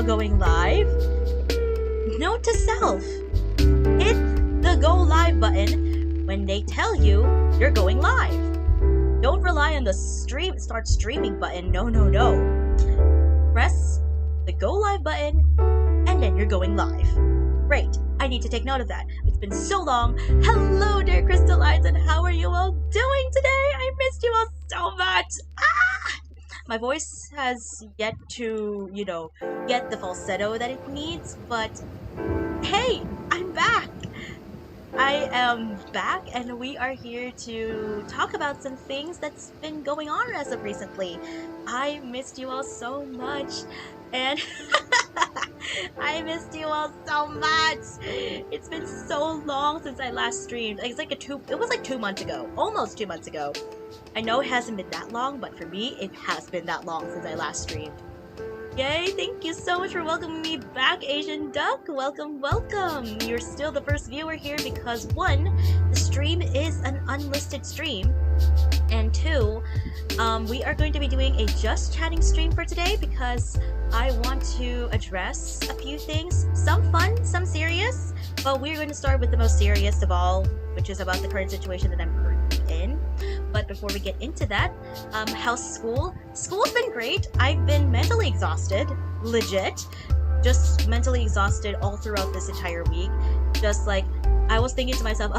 now going live. Note to self, hit the go live button when they tell you you're going live. Don't rely on the start streaming button. No. Press the go live button and then you're going live. Great, I need to take note of that. It's been so long. Hello dear Crystalites, and how are you all doing today? I missed you all so much. My voice has yet to, get the falsetto that it needs, but hey, I'm back! I am back, and we are here to talk about some things that's been going on as of recently. I missed you all so much, and I missed you all so much. It's been so long since I last streamed. It was like 2 months ago, almost 2 months ago. I know it hasn't been that long, but for me, it has been that long since I last streamed. Yay, thank you so much for welcoming me back, Asian Duck. Welcome. You're still the first viewer here because 1, the stream is an unlisted stream, and 2, we are going to be doing a just chatting stream for today because I want to address a few things, some fun, some serious, but we're going to start with the most serious of all, which is about the current situation that I'm currently in. But before we get into that, how's school? School's been great. I've been mentally exhausted, legit. Just mentally exhausted all throughout this entire week. Just like, I was thinking to myself,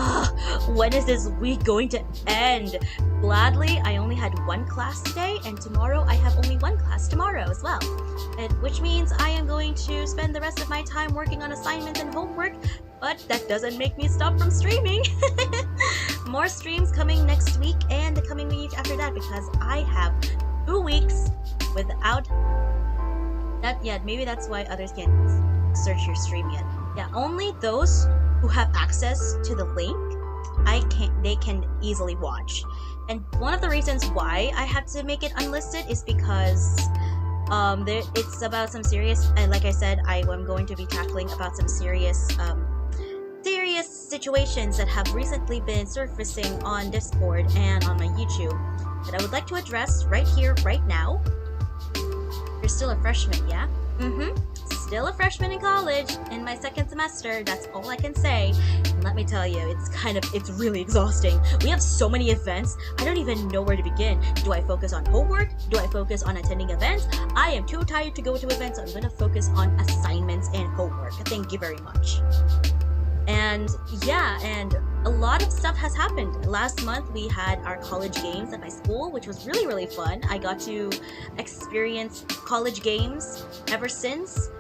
when is this week going to end? Gladly, I only had 1 class today, and tomorrow I have only 1 class tomorrow as well. Which means I am going to spend the rest of my time working on assignments and homework, but that doesn't make me stop from streaming. More streams coming next week and the coming week after that because I have 2 weeks without that yet. Maybe that's why others can't search your stream yet. Yeah, only those who have access to the link, they can easily watch. And one of the reasons why I have to make it unlisted is because it's about some serious, and like I said, I am going to be tackling about some serious situations that have recently been surfacing on Discord and on my YouTube that I would like to address right here, right now. You're still a freshman, yeah? Still a freshman in college in my 2nd semester. That's all I can say. And let me tell you, it's really exhausting. We have so many events. I don't even know where to begin. Do I focus on homework? Do I focus on attending events? I am too tired to go to events, so I'm going to focus on assignments and homework. Thank you very much. And yeah, and a lot of stuff has happened. Last month we had our college games at my school, which was really, really fun. I got to experience college games ever since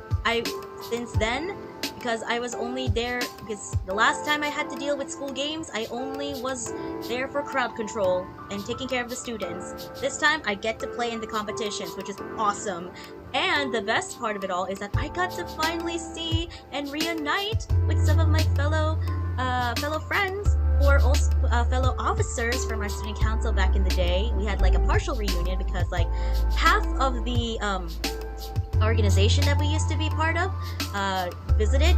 then, because I was only there because the last time I had to deal with school games, I only was there for crowd control and taking care of the students. This time I get to play in the competitions, which is awesome. And the best part of it all is that I got to finally see and reunite with some of my fellow friends who are also fellow officers from our student council back in the day. We had like a partial reunion because like half of the organization that we used to be part of visited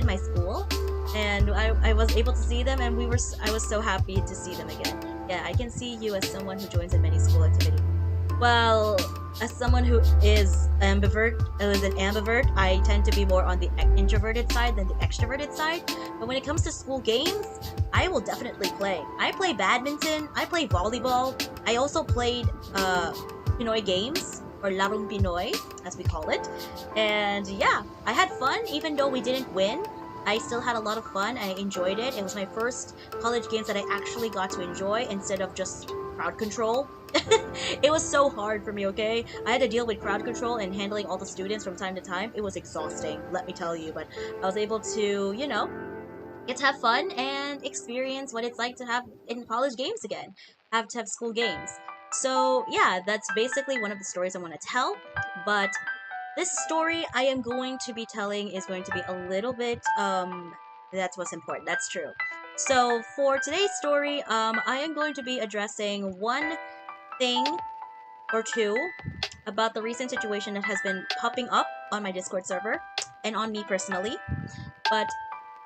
my school, and I was able to see them, and I was so happy to see them again. Yeah, I can see you as someone who joins in many school activities. Well, as someone who is an ambivert, I tend to be more on the introverted side than the extroverted side. But when it comes to school games, I will definitely play. I play badminton, I play volleyball, I also played Pinoy games, or Larong Pinoy, as we call it. And yeah, I had fun, even though we didn't win. I still had a lot of fun. I enjoyed it. It was my first college games that I actually got to enjoy instead of just crowd control. It was so hard for me, okay? I had to deal with crowd control and handling all the students from time to time. It was exhausting, let me tell you, but I was able to, get to have fun and experience what it's like to have in college games again. Have to have school games. So yeah, that's basically one of the stories I want to tell, but this story I am going to be telling is going to be a little bit, that's what's important, that's true. So for today's story, I am going to be addressing one thing or two about the recent situation that has been popping up on my Discord server and on me personally. But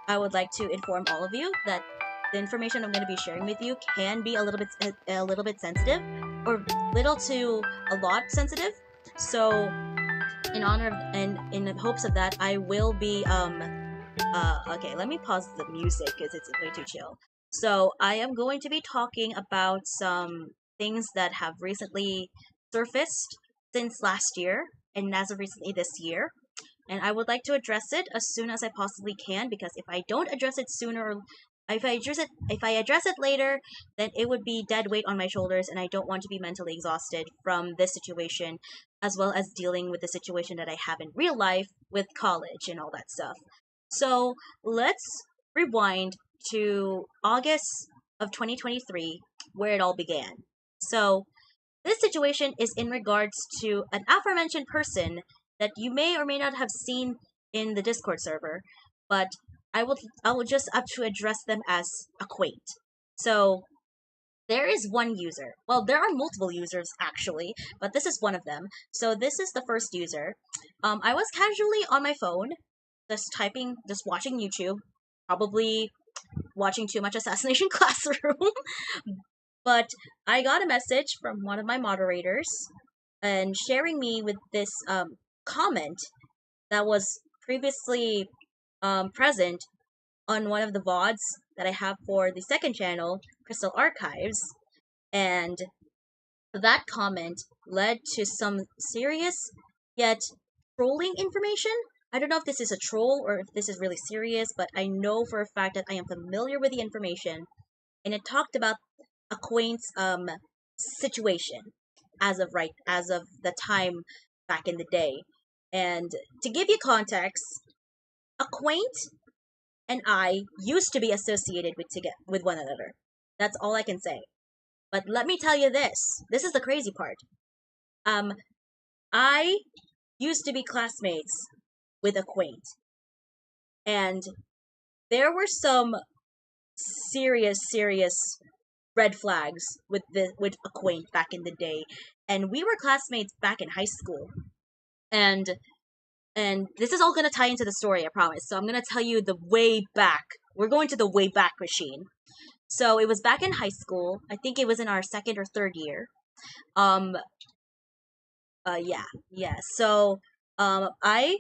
I would like to inform all of you that the information I'm going to be sharing with you can be a little bit sensitive, or little to a lot sensitive. So in honor of and in the hopes of that, I will be okay, let me pause the music because it's way too chill. So I am going to be talking about some things that have recently surfaced since last year and as of recently this year. And I would like to address it as soon as I possibly can, because if I don't address it sooner, if I address it later, then it would be dead weight on my shoulders, and I don't want to be mentally exhausted from this situation, as well as dealing with the situation that I have in real life with college and all that stuff. So let's rewind to August of 2023, where it all began. So this situation is in regards to an aforementioned person that you may or may not have seen in the Discord server, but I will just have to address them as a quaint. So there is one user. Well, there are multiple users actually, but this is one of them. So this is the first user. I was casually on my phone, just watching YouTube, probably watching too much Assassination Classroom. But I got a message from one of my moderators and sharing me with this comment that was previously present on one of the VODs that I have for the second channel, Crystal Archives. And that comment led to some serious yet trolling information. I don't know if this is a troll or if this is really serious, but I know for a fact that I am familiar with the information. And it talked about a quaint situation as of the time back in the day. And to give you context, a quaint and I used to be associated with one another. That's all I can say. But let me tell you this. This is the crazy part. I used to be classmates with a quaint, and there were some serious red flags with a quaint back in the day, and we were classmates back in high school, and this is all gonna tie into the story, I promise. So I'm gonna tell you the way back. We're going to the way back machine. So it was back in high school. I think it was in our second or third year. Yeah. So I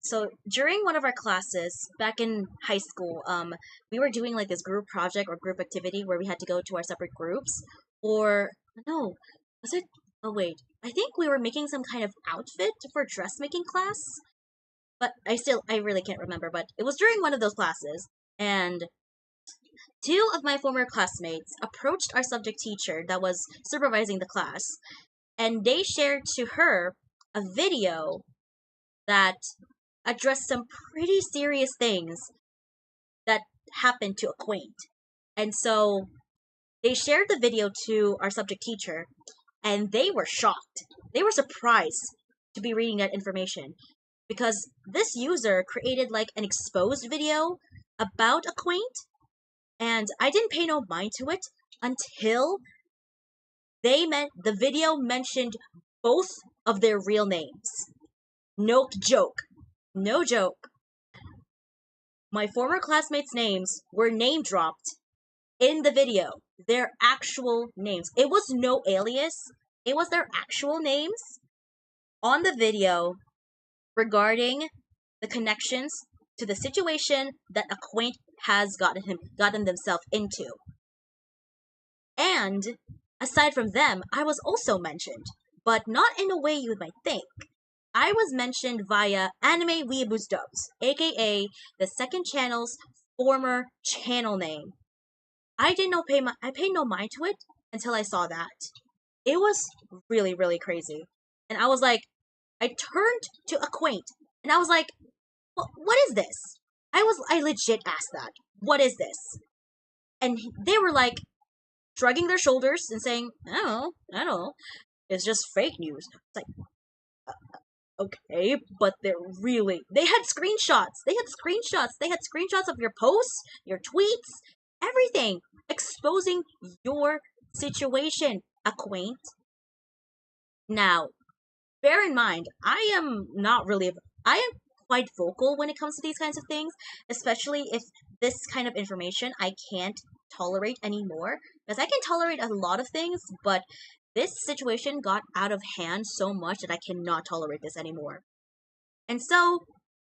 so during one of our classes back in high school, we were doing like this group project or group activity where we had to go to our separate groups. Or no, was it? Oh wait, I think we were making some kind of outfit for dressmaking class. But I really can't remember. But it was during one of those classes, and two of my former classmates approached our subject teacher that was supervising the class, and they shared to her a video that addressed some pretty serious things that happened to a quaint. And so they shared the video to our subject teacher, and they were shocked. They were surprised to be reading that information because this user created like an exposed video about a quaint, and I didn't pay no mind to it until the video mentioned both of their real names. No joke. No joke. My former classmates' names were name dropped in the video. Their actual names. It was no alias. It was their actual names on the video regarding the connections to the situation that a quaint has gotten themselves into. And aside from them, I was also mentioned, but not in a way you might think. I was mentioned via Anime Weeaboos Dubs, aka the second channel's former channel name. I paid no mind to it until I saw that. It was really crazy. And I was like, I turned to a quaint, and I was like, what is this? I legit asked that. What is this? And they were like, shrugging their shoulders and saying, I don't know. It's just fake news. It's like, okay, but they had screenshots. They had screenshots of your posts, your tweets, everything, exposing your situation, a quaint. Now, bear in mind, I am quite vocal when it comes to these kinds of things, especially if this kind of information I can't tolerate anymore. Because I can tolerate a lot of things, but this situation got out of hand so much that I cannot tolerate this anymore. And so,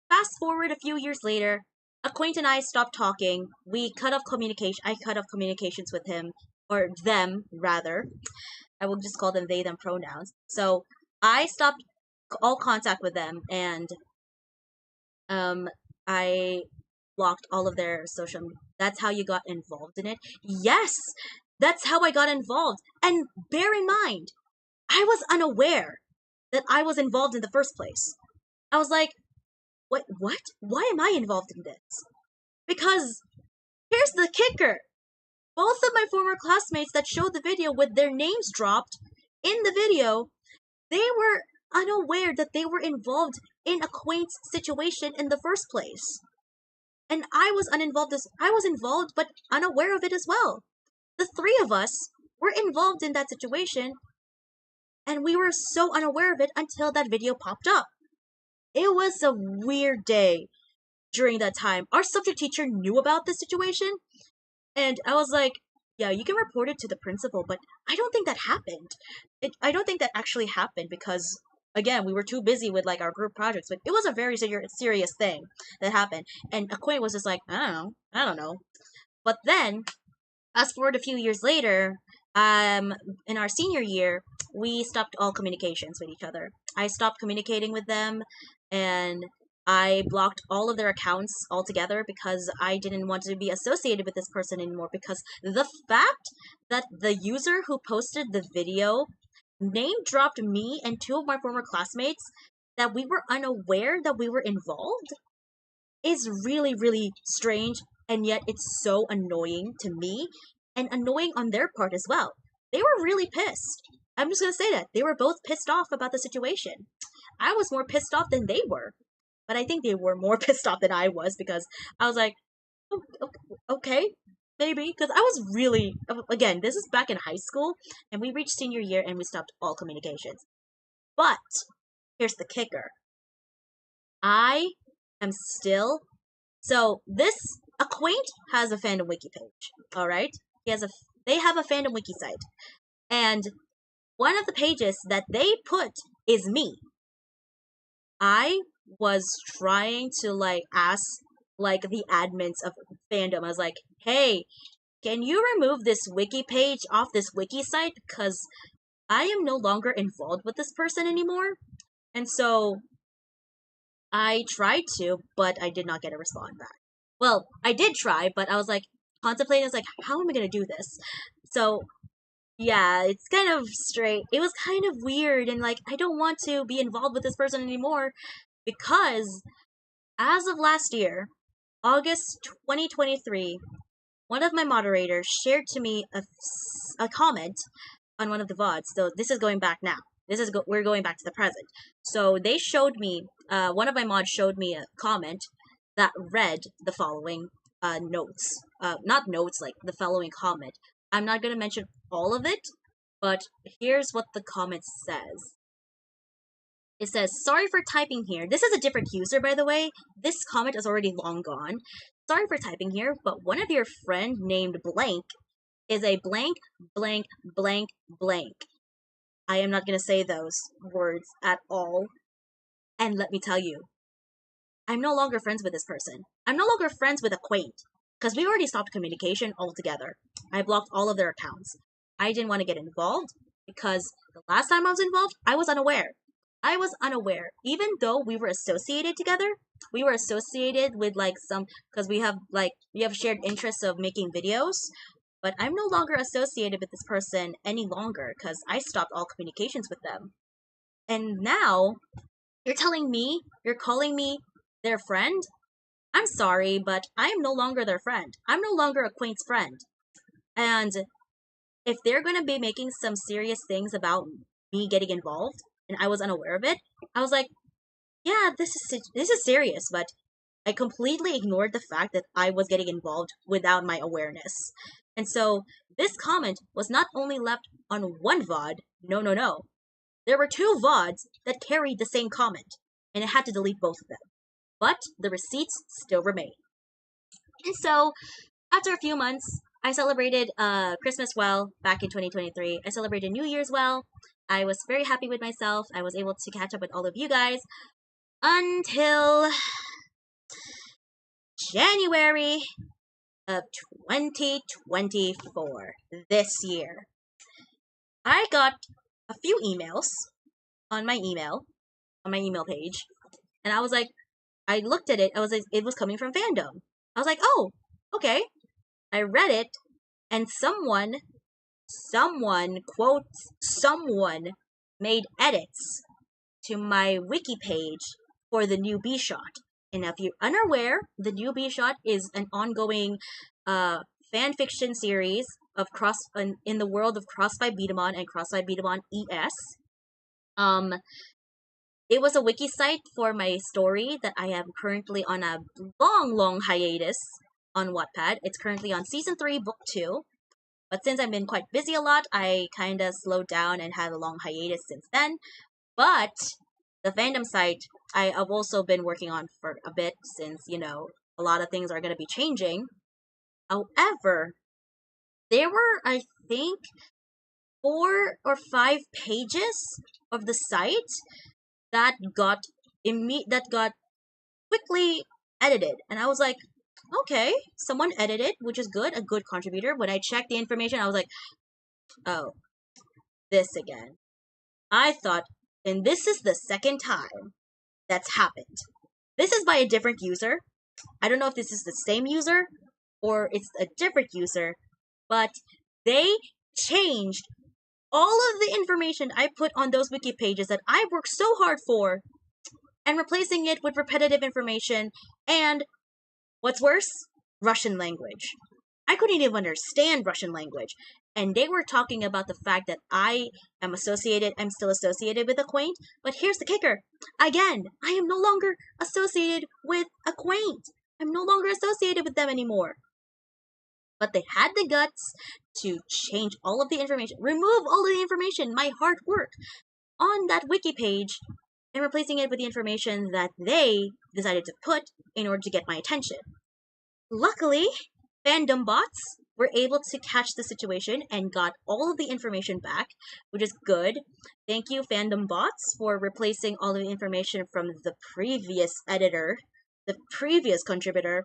fast forward a few years later, Acquaint and I stopped talking. We cut off communication. I cut off communications with him, or them, rather. I will just call them they, them pronouns. So, I stopped all contact with them, and I blocked all of their social. That's how you got involved in it? Yes! That's how I got involved. And bear in mind, I was unaware that I was involved in the first place. I was like, what? Why am I involved in this? Because here's the kicker. Both of my former classmates that showed the video with their names dropped in the video, they were unaware that they were involved in a quaint situation in the first place. And I was involved but unaware of it as well. The three of us were involved in that situation, and we were so unaware of it until that video popped up. It was a weird day during that time. Our subject teacher knew about the situation, and I was like, yeah, you can report it to the principal, but I don't think that happened. I don't think that actually happened because, again, we were too busy with like our group projects, but it was a very serious thing that happened. And Acquaint was just like, I don't know. But then, fast forward a few years later, in our senior year, we stopped all communications with each other. I stopped communicating with them, and I blocked all of their accounts altogether because I didn't want to be associated with this person anymore, because the fact that the user who posted the video name dropped me and two of my former classmates, that we were unaware that we were involved, is really, really strange, and yet it's so annoying to me and annoying on their part as well. They were really pissed. I'm just gonna say that. They were both pissed off about the situation. I was more pissed off than they were. But I think they were more pissed off than I was, because I was like, oh, okay, maybe. Because I was really, again, this is back in high school, and we reached senior year and we stopped all communications. But here's the kicker. I am still, so this Acquaint has a fandom wiki page, alright? They have a fandom wiki site. And one of the pages that they put is me. I was trying to like ask like the admins of fandom. I was like, hey, can you remove this wiki page off this wiki site, because I am no longer involved with this person anymore. And so I tried to, but I did not get a response back. Well, I did try, but I was like contemplating. I was like, how am I gonna do this? So yeah, it's kind of straight. It was kind of weird, and like I don't want to be involved with this person anymore, because as of last year, August 2023, one of my moderators shared to me a comment on one of the VODs. So this is going back now. We're going back to the present. So they showed me, one of my mods showed me a comment that read the following notes. Not notes, like the following comment. I'm not going to mention all of it, but here's what the comment says. It says, sorry for typing here. This is a different user, by the way. This comment is already long gone. Sorry for typing here, but one of your friend named blank is a blank, blank, blank, blank. I am not going to say those words at all. And let me tell you, I'm no longer friends with this person. I'm no longer friends with Acquaint, because we already stopped communication altogether. I blocked all of their accounts. I didn't want to get involved, because the last time I was involved, I was unaware. I was unaware. Even though we were associated together, we were associated with like some, because we have shared interests of making videos, but I'm no longer associated with this person any longer because I stopped all communications with them. And now, you're calling me their friend? I'm sorry, but I am no longer their friend. I'm no longer Acquaint's friend. And if they're going to be making some serious things about me getting involved, and I was unaware of it, I was like, yeah, this is serious, but I completely ignored the fact that I was getting involved without my awareness. And so this comment was not only left on one VOD, no. There were two VODs that carried the same comment, and I had to delete both of them. But the receipts still remain. And so, after a few months, I celebrated Christmas well back in 2023. I celebrated New Year's well. I was very happy with myself. I was able to catch up with all of you guys until January of 2024, this year. I got a few emails on my email page, and I was like, I looked at it. I was like, it was coming from fandom. I was like, oh, okay. I read it, and someone made edits to my wiki page for the new B-Shot. And if you're unaware, the new B-Shot is an ongoing fan fiction series of in the world of Cross by Beatamon and Cross by Beatamon ES. It was a wiki site for my story that I am currently on a long hiatus on Wattpad. It's currently on Season 3, Book 2. But since I've been quite busy a lot, I kind of slowed down and had a long hiatus since then. But the fandom site, I've also been working on for a bit since, a lot of things are going to be changing. However, there were, I think, 4 or 5 pages of the site that got quickly edited, and I was like, okay, someone edited, which is good, a good contributor. When I checked the information, I was like, oh, this again. I thought, and this is the second time that's happened. This is by a different user. I don't know if this is the same user or it's a different user, but they changed all of the information I put on those wiki pages that I worked so hard for and replacing it with repetitive information and, what's worse, Russian language. I couldn't even understand Russian language. And they were talking about the fact that I'm still associated with Acquaint. But here's the kicker. Again, I am no longer associated with Acquaint. I'm no longer associated with them anymore. But they had the guts to change all of the information, remove all of the information, my hard work, on that wiki page, and replacing it with the information that they decided to put in order to get my attention. Luckily, fandom bots were able to catch the situation and got all of the information back, which is good. Thank you, fandom bots, for replacing all of the information from the previous editor, the previous contributor,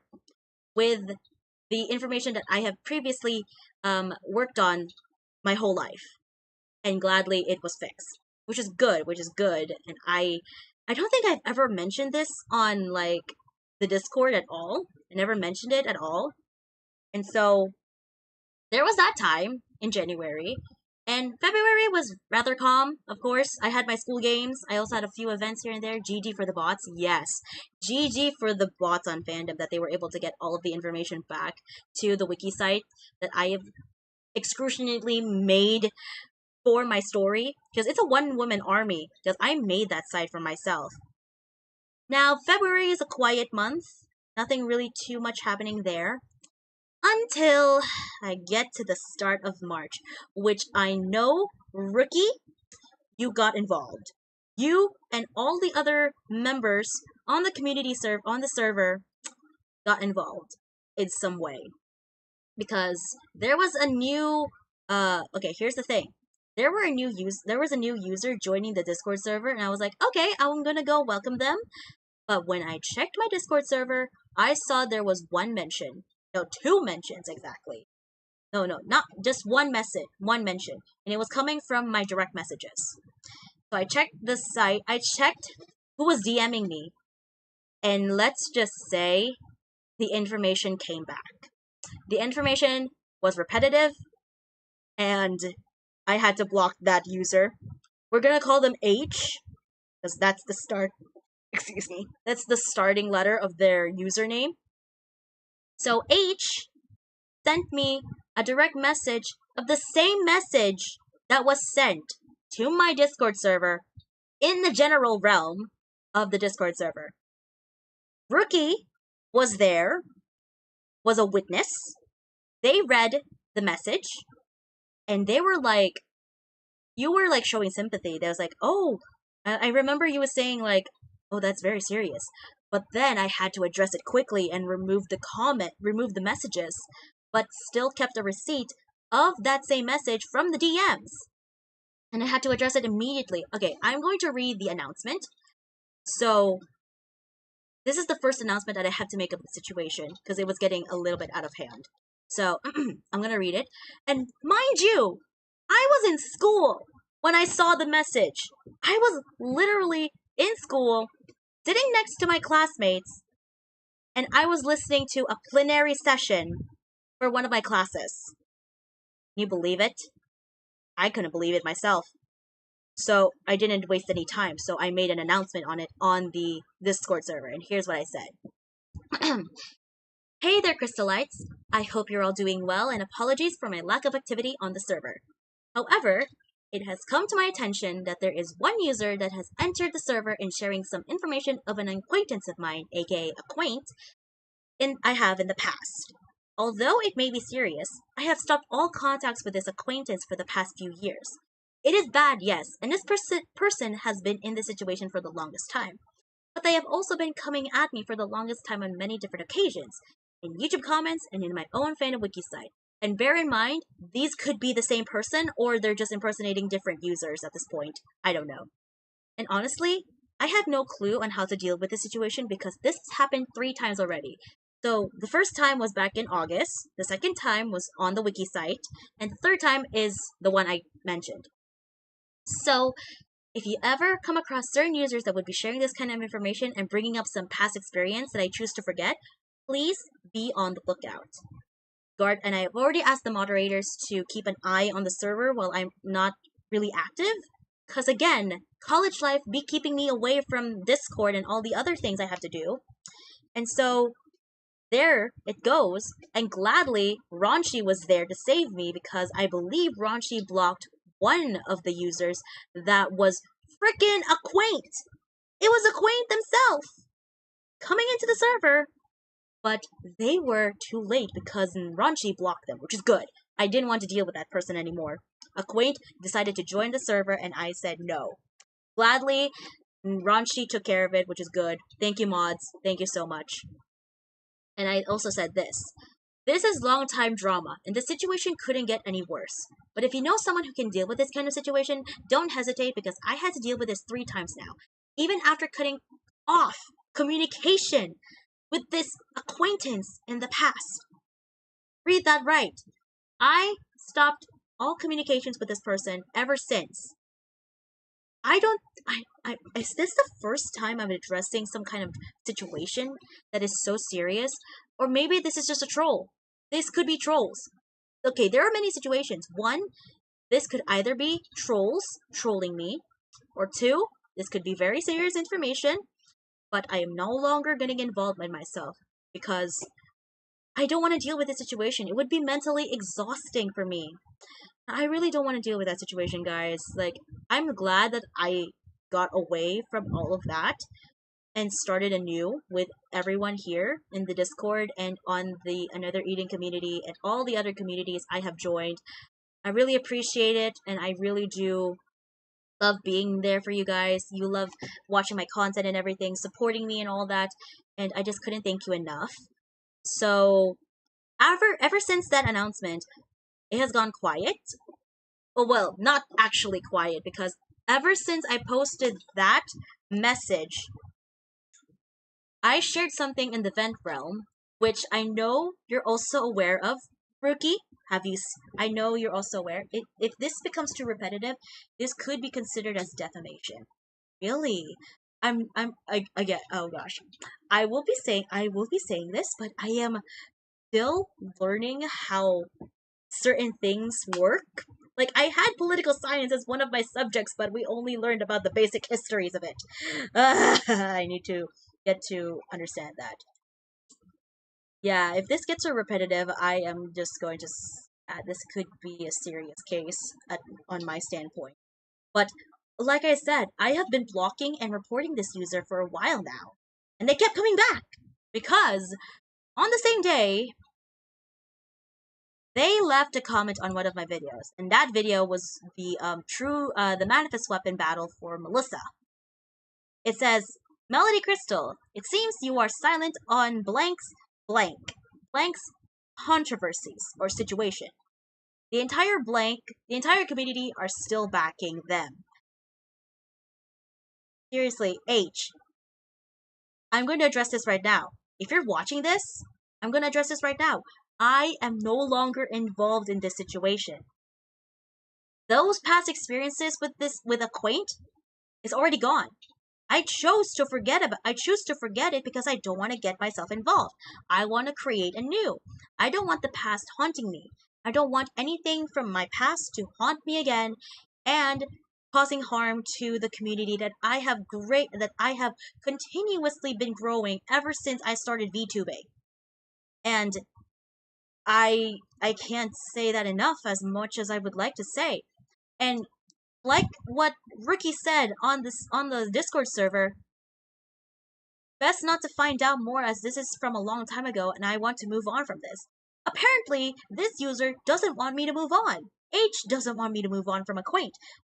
with the information that I have previously worked on my whole life. And gladly it was fixed, which is good. And I don't think I've ever mentioned this on the Discord at all. I never mentioned it at all. And so there was that time in January. And February was rather calm, of course. I had my school games. I also had a few events here and there. GG for the bots. Yes. GG for the bots on fandom that they were able to get all of the information back to the wiki site that I have excruciatingly made for my story. Because it's a one-woman army. Because I made that site for myself. Now, February is a quiet month. Nothing really too much happening there. Until I get to the start of March, which I know, Rookie, you got involved. You and all the other members on the community on the server got involved in some way. Because there was a new okay, here's the thing. There was a new user joining the Discord server, and I was like, okay, I'm gonna go welcome them. But when I checked my Discord server, I saw there was one mention. No, 2 mentions exactly. No, not just one mention. And it was coming from my direct messages. So I checked the site. I checked who was DMing me. And let's just say the information came back. The information was repetitive. And I had to block that user. We're going to call them H. Because that's the start. Excuse me. That's the starting letter of their username. So H sent me a direct message of the same message that was sent to my Discord server in the general realm of the Discord server. Rookie was there, was a witness. They read the message, and they were like, you were showing sympathy. They was like, oh, I remember you was saying oh, that's very serious. But then I had to address it quickly and remove the messages. but still kept a receipt of that same message from the DMs. And I had to address it immediately. Okay, I'm going to read the announcement. So, this is the first announcement that I had to make of the situation because it was getting a little bit out of hand. So, I'm going to read it. And mind you, I was in school when I saw the message. I was literally in school, sitting next to my classmates, and I was listening to a plenary session for one of my classes. Can you believe it? I couldn't believe it myself. So I didn't waste any time. So I made an announcement on it on the Discord server. And here's what I said. Hey there, Crystalites. I hope you're all doing well, and apologies for my lack of activity on the server. However, it has come to my attention that there is one user that has entered the server and sharing some information of an acquaintance of mine, aka acquaint, I have in the past. Although it may be serious, I have stopped all contacts with this acquaintance for the past few years. It is bad, yes, and this person has been in this situation for the longest time. But they have also been coming at me for the longest time on many different occasions, in YouTube comments and in my own fan wiki site. And bear in mind, these could be the same person or they're just impersonating different users at this point. I don't know. And honestly, I have no clue on how to deal with this situation because this has happened 3 times already. So the first time was back in August, the second time was on the wiki site, and the third time is the one I mentioned. So if you ever come across certain users that would be sharing this kind of information and bringing up some past experience that I choose to forget, please be on the lookout. And I've already asked the moderators to keep an eye on the server while I'm not really active. Because again, college life be keeping me away from Discord and all the other things I have to do. And so there it goes. And gladly, Ronchi was there to save me because I believe Ronchi blocked one of the users that was freaking acquaint. It was acquaint themselves coming into the server. But they were too late because Ronchi blocked them, which is good. I didn't want to deal with that person anymore. Acquaint decided to join the server, and I said no. Gladly, Ronchi took care of it, which is good. Thank you, mods. Thank you so much. And I also said this. This is long time drama, and the situation couldn't get any worse. But if you know someone who can deal with this kind of situation, don't hesitate because I had to deal with this 3 times now. Even after cutting off communication with this acquaintance in the past. Read that right. I stopped all communications with this person ever since. Is this the first time I'm addressing some kind of situation that is so serious? Or maybe this is just a troll. This could be trolls. Okay, there are many situations. 1, this could either be trolls trolling me, or 2, this could be very serious information, but I am no longer getting involved in myself because I don't want to deal with this situation. It would be mentally exhausting for me. I really don't want to deal with that situation, guys. Like, I'm glad that I got away from all of that and started anew with everyone here in the Discord and on the Another Eating community and all the other communities I have joined. I really appreciate it, and I really do love being there for you guys. You love watching my content and everything, supporting me and all that, and I just couldn't thank you enough. So, ever since that announcement, it has gone quiet. Well, not actually quiet, because ever since I posted that message, I shared something in the vent realm, which I know you're also aware of. Rookie, I know you're also aware. If this becomes too repetitive, this could be considered as defamation. Really? I get, oh gosh. I will be saying this, but I am still learning how certain things work. Like, I had political science as one of my subjects, but we only learned about the basic histories of it. I need to get to understand that. Yeah, if this gets so repetitive, I am just going to... this could be a serious case on my standpoint. But, like I said, I have been blocking and reporting this user for a while now. And they kept coming back. Because, on the same day, they left a comment on one of my videos. And that video was the the manifest weapon battle for Melissa. It says, Melody Crystal, it seems you are silent on blanks blank. Blanks controversies or situation. The entire community are still backing them. Seriously, H, I'm going to address this right now. If you're watching this, I'm going to address this right now. I am no longer involved in this situation. Those past experiences with Acquaint is already gone. I choose to forget it because I don't want to get myself involved. I want to create anew. I don't want the past haunting me. I don't want anything from my past to haunt me again and causing harm to the community that I have continuously been growing ever since I started VTubing. And I can't say that enough as much as I would like to say. And like what Ricky said on the Discord server, best not to find out more as this is from a long time ago and I want to move on from this. Apparently, this user doesn't want me to move on. H doesn't want me to move on from Acquaint.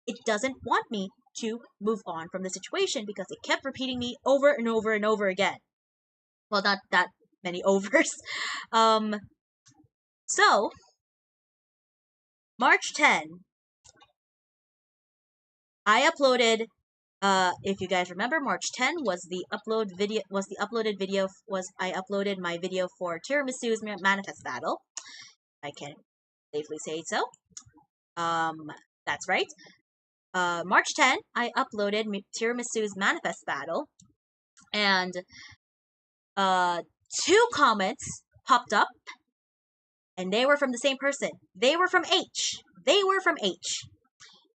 It doesn't want me to move on from the situation because it kept repeating me over and over and over again. Well, not that many overs. So, March 10, I uploaded, if you guys remember, March 10 was the uploaded video, I uploaded my video for Tiramisu's Manifest Battle. I can safely say so. That's right. March 10, I uploaded Tiramisu's Manifest Battle, and, 2 comments popped up, and they were from the same person. They were from H.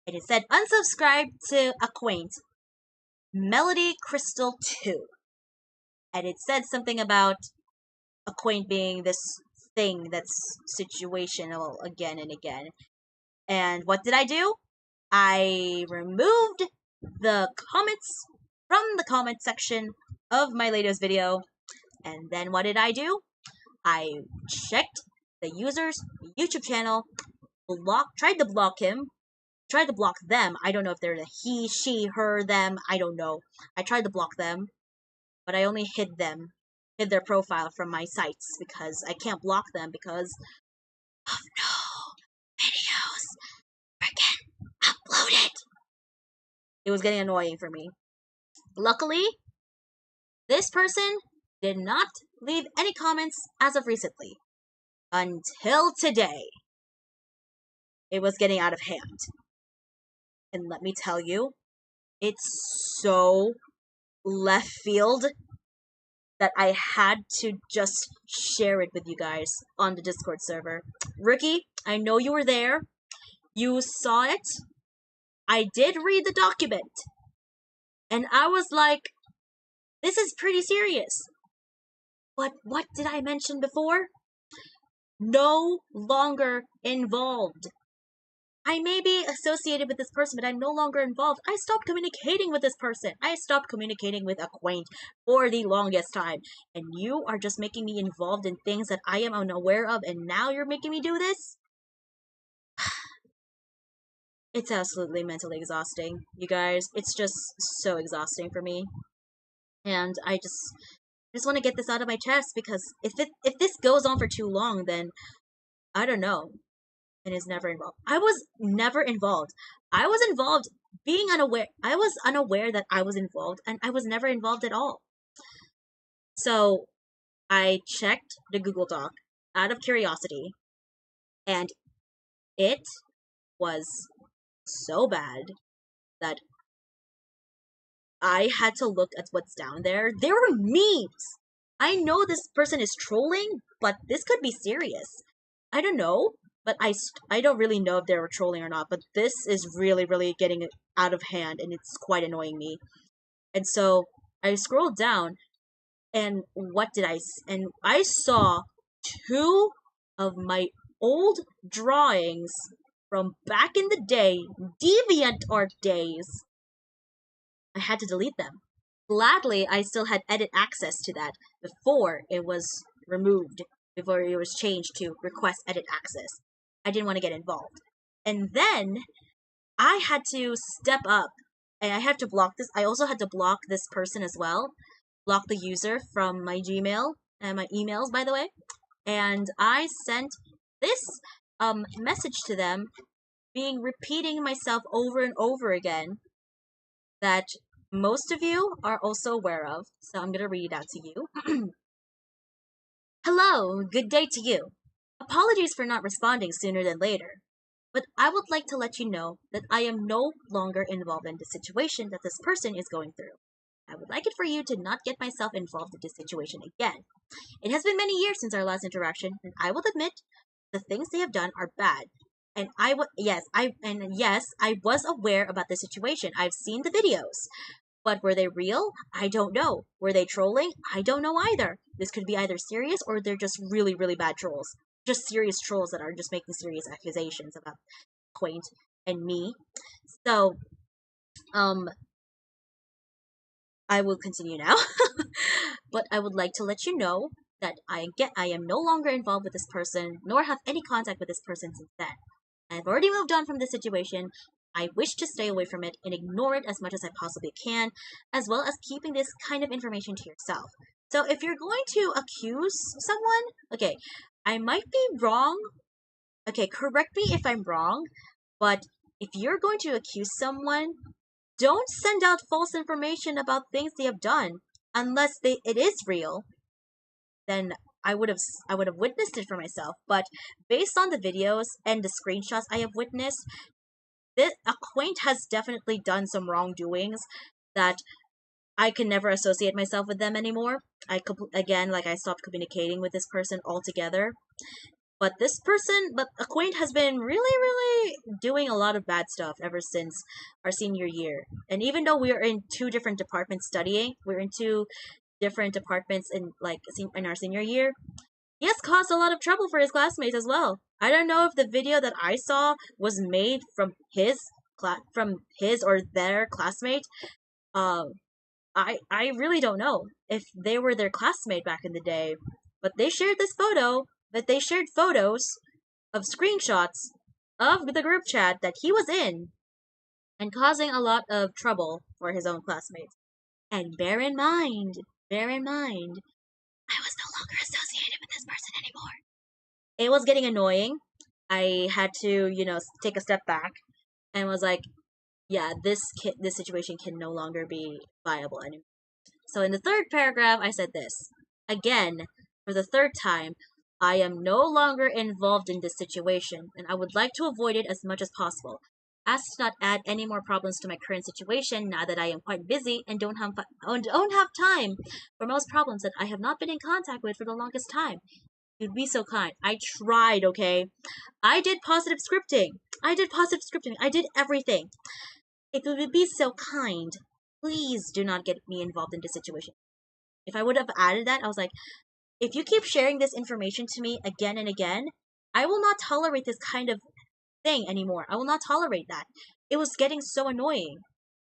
And it said, unsubscribe to Acquaint, Melody Crystal 2. And it said something about Acquaint being this thing that's situational again and again. And what did I do? I removed the comments from the comment section of my latest video. And then what did I do? I checked the user's YouTube channel, tried to block them. I don't know if they're the he, she, her, them. I don't know. I tried to block them, but I only hid their profile from my sites because I can't block them because of no videos freaking uploaded. It was getting annoying for me. Luckily, this person did not leave any comments as of recently. Until today, it was getting out of hand. And let me tell you, it's so left field that I had to just share it with you guys on the Discord server. Ricky, I know you were there. You saw it. I did read the document. And I was like, this is pretty serious. But what did I mention before? No longer involved. I may be associated with this person, but I'm no longer involved. I stopped communicating with this person. I stopped communicating with Acquaint for the longest time. And you are just making me involved in things that I am unaware of, and now you're making me do this? It's absolutely mentally exhausting, you guys. It's just so exhausting for me. And I just want to get this out of my chest because if this goes on for too long, then I don't know. And is never involved. I was never involved. I was involved being unaware. I was unaware that I was involved, and I was never involved at all. So I checked the Google Doc out of curiosity, and it was so bad that I had to look at what's down there. There were memes. I know this person is trolling, but this could be serious. I don't know. But I don't really know if they were trolling or not, but this is really, really getting out of hand, and it's quite annoying me. And so I scrolled down, and I saw 2 of my old drawings from back in the day, DeviantArt days. I had to delete them. Gladly, I still had edit access to that before it was removed, before it was changed to request edit access. I didn't want to get involved. And then I had to step up and I had to block this. I also had to block this person as well. Block the user from my Gmail and my emails, by the way. and I sent this message to them, repeating myself over and over again, that most of you are also aware of. So I'm gonna read it out to you. Hello, good day to you. Apologies for not responding sooner than later, but I would like to let you know that I am no longer involved in the situation that this person is going through. I would like it for you to not get myself involved in this situation again. It has been many years since our last interaction, and I will admit the things they have done are bad. And yes, I was aware about the situation. I've seen the videos. But were they real? I don't know. Were they trolling? I don't know either. This could be either serious or they're just really, really bad trolls. Just serious trolls that are just making serious accusations about Quaint and me. So, I will continue now. But I would like to let you know that I am no longer involved with this person, nor have any contact with this person since then. I've already moved on from the situation. I wish to stay away from it and ignore it as much as I possibly can, as well as keeping this kind of information to yourself. So if you're going to accuse someone, okay, I might be wrong. Okay, correct me if I'm wrong, but if you're going to accuse someone, don't send out false information about things they have done unless it is real. Then I would have witnessed it for myself. But based on the videos and the screenshots I have witnessed, this Acquaint has definitely done some wrongdoings that I can never associate myself with them anymore. I stopped communicating with this person altogether. But Acquaint has been really, really doing a lot of bad stuff ever since our senior year. And even though we are in two different departments studying, we're in two different departments in our senior year. He has caused a lot of trouble for his classmates as well. I don't know if the video that I saw was made from his or their classmate. I really don't know if they were their classmate back in the day, but they shared this photo. But they shared photos of screenshots of the group chat that he was in, and causing a lot of trouble for his own classmates. And bear in mind, I was no longer associated with this person anymore. It was getting annoying. I had to, take a step back and was like, yeah, this situation can no longer be viable anymore. So in the third paragraph, I said this. Again, for the third time, I am no longer involved in this situation, and I would like to avoid it as much as possible. Ask to not add any more problems to my current situation now that I am quite busy and don't have time for most problems that I have not been in contact with for the longest time. You'd be so kind. I tried, okay? I did positive scripting. I did everything. If you would be so kind, please do not get me involved in this situation. If I would have added that, I was like, if you keep sharing this information to me again and again, I will not tolerate this kind of thing anymore. I will not tolerate that. It was getting so annoying.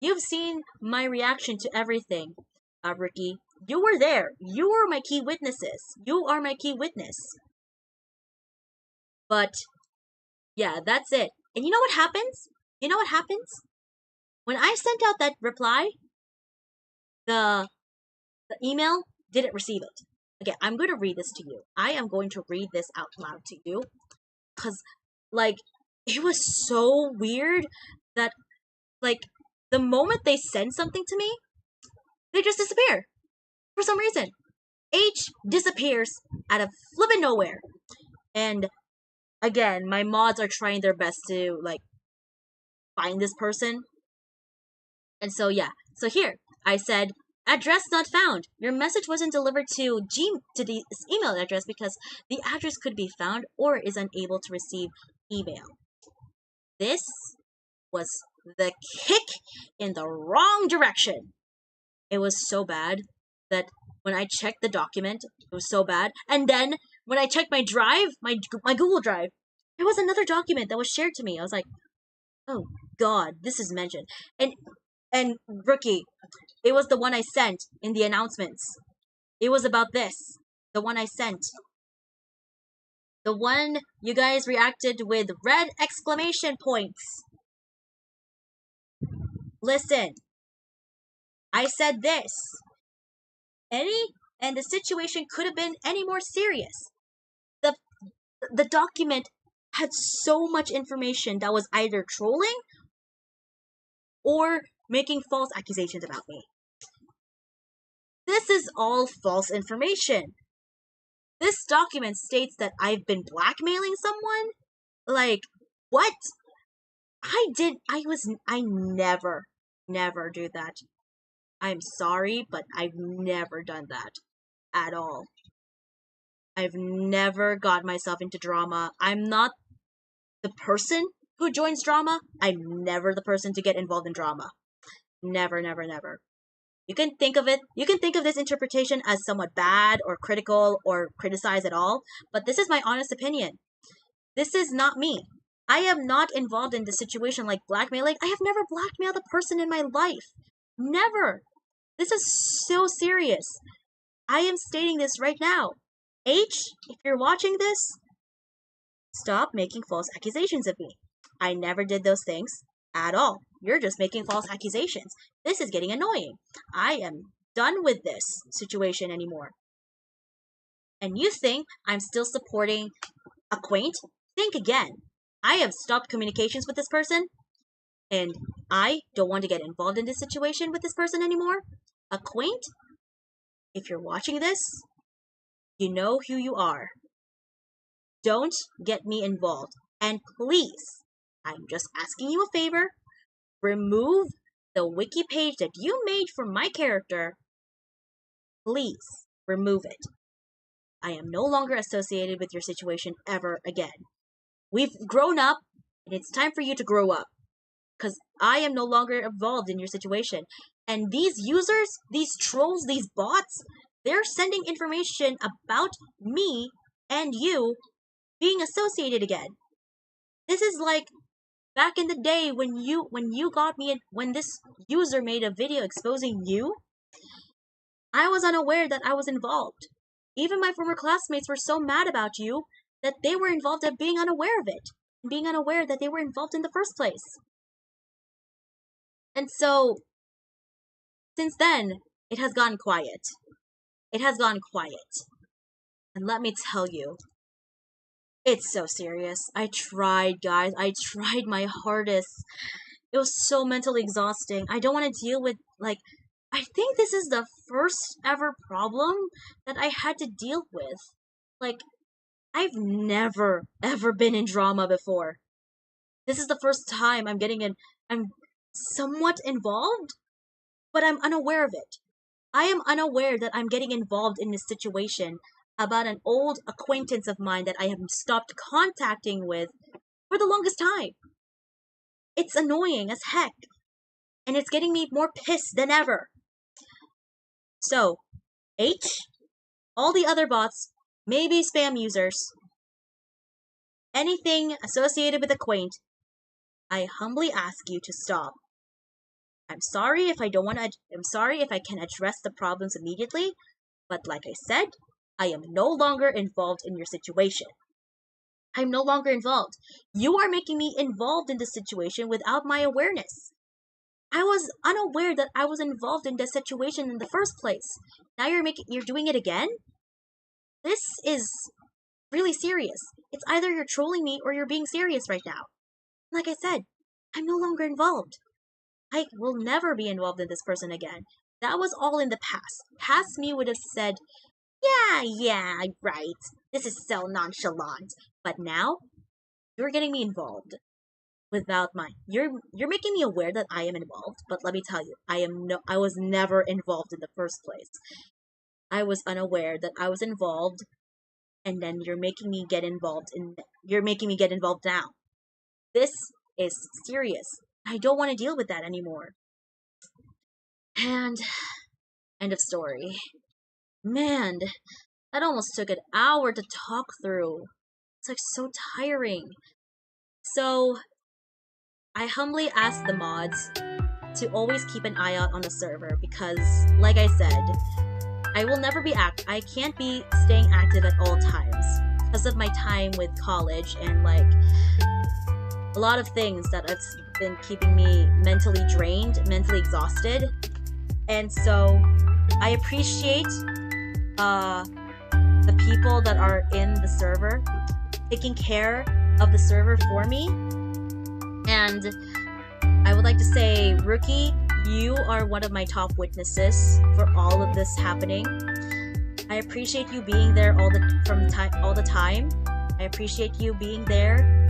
You've seen my reaction to everything, Ricky. You were there. You were my key witnesses. You are my key witness. But, yeah, that's it. And you know what happens? When I sent out that reply, the email didn't receive it. Okay, I'm going to read this to you. I am going to read this out loud to you. Because, it was so weird that, the moment they send something to me, they just disappear. For some reason. H disappears out of flippin' nowhere. And, again, my mods are trying their best to, find this person. And so, yeah. So here, I said, address not found. Your message wasn't delivered to this email address because the address could be found or is unable to receive email. This was the kick in the wrong direction. It was so bad that when I checked the document, it was so bad. And then when I checked my drive, my Google Drive, there was another document that was shared to me. I was like, oh God, this is mentioned. And Rookie, it was the one I sent in the announcements. It was about this. The one I sent. The one you guys reacted with red exclamation points. Listen. I said this. And the situation could have been any more serious. The document had so much information that was either trolling or making false accusations about me. This is all false information. This document states that I've been blackmailing someone? Like, what? I never do that. I'm sorry, but I've never done that at all. I've never got myself into drama. I'm not the person who joins drama. I'm never the person to get involved in drama. Never, never, never. You can think of this interpretation as somewhat bad or critical or criticize at all, but this is my honest opinion. This is not me. I am not involved in the situation like blackmailing. I have never blackmailed a person in my life. Never. This is so serious. I am stating this right now. H, if you're watching this, stop making false accusations of me. I never did those things at all. You're just making false accusations. This is getting annoying. I am done with this situation anymore. And you think I'm still supporting Acquaint? Think again. I have stopped communications with this person, and I don't want to get involved in this situation with this person anymore. Acquaint, if you're watching this, you know who you are. Don't get me involved. And please, I'm just asking you a favor, remove the wiki page that you made for my character. Please, remove it. I am no longer associated with your situation ever again. We've grown up, and it's time for you to grow up. Because I am no longer involved in your situation. And these users, these trolls, these bots, they're sending information about me and you being associated again. This is like back in the day when you got me, when this user made a video exposing you. I was unaware that I was involved. Even my former classmates were so mad about you that they were involved at being unaware of it, being unaware that they were involved in the first place. And so, since then, it has gone quiet. It has gone quiet. And let me tell you, it's so serious. I tried, guys. I tried my hardest. It was so mentally exhausting. I don't want to deal with, like, I think this is the first ever problem that I had to deal with. Like, I've never, ever been in drama before. This is the first time I'm somewhat involved, but I'm unaware of it. I am unaware that I'm getting involved in this situation about an old acquaintance of mine that I have stopped contacting with for the longest time. It's annoying as heck, and it's getting me more pissed than ever. So, H, all the other bots, maybe spam users, anything associated with Acquaint, I humbly ask you to stop. I'm sorry if I can address the problems immediately, but like I said, I am no longer involved in your situation. I'm no longer involved. You are making me involved in this situation without my awareness. I was unaware that I was involved in this situation in the first place. Now you're doing it again? This is really serious. It's either you're trolling me or you're being serious right now. Like I said, I'm no longer involved. I will never be involved in this person again. That was all in the past. Past me would have said, yeah, right. This is so nonchalant. But now, you're getting me involved. Without you're making me aware that I am involved, but let me tell you, I was never involved in the first place. I was unaware that I was involved, and then you're making me get involved now. This is serious. I don't want to deal with that anymore. And end of story. Man, that almost took an hour to talk through. It's like so tiring. So I humbly ask the mods to always keep an eye out on the server because, like I said, I will never be I can't be staying active at all times because of my time with college and like a lot of things that have been keeping me mentally drained, mentally exhausted. And so I appreciate the people that are in the server. taking care of the server for me. And I would like to say, Rookie, you are one of my top witnesses for all of this happening. I appreciate you being there all the time. I appreciate you being there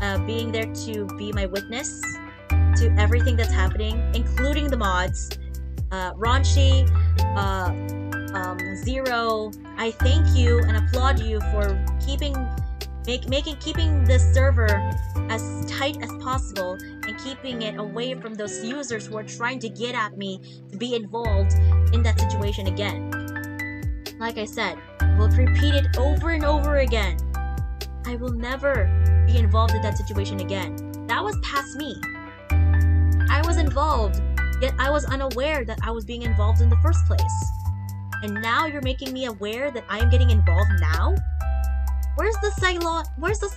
to be my witness to everything that's happening, including the mods. Ronchi, Zero, I thank you and applaud you for keeping this server as tight as possible and keeping it away from those users who are trying to get at me to be involved in that situation again. Like I said, we'll repeat it over and over again. I will never be involved in that situation again. That was past me. I was involved, yet I was unaware that I was being involved in the first place. And now you're making me aware that I am getting involved now? Where's the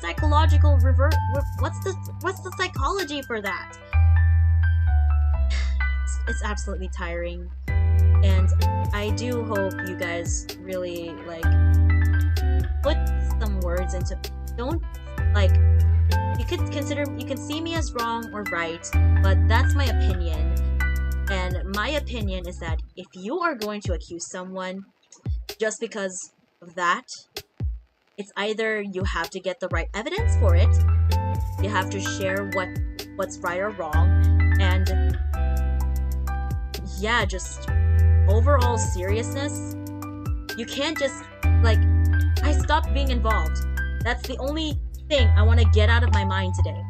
psychological revert? What's the psychology for that? It's absolutely tiring. And I do hope you guys really, like, put some words into... Don't, like... You can see me as wrong or right, but that's my opinion. And my opinion is that if you are going to accuse someone just because of that, it's either you have to get the right evidence for it, you have to share what's right or wrong, and yeah, just overall seriousness. You can't just, like, I stopped being involved. That's the only thing I want to get out of my mind today.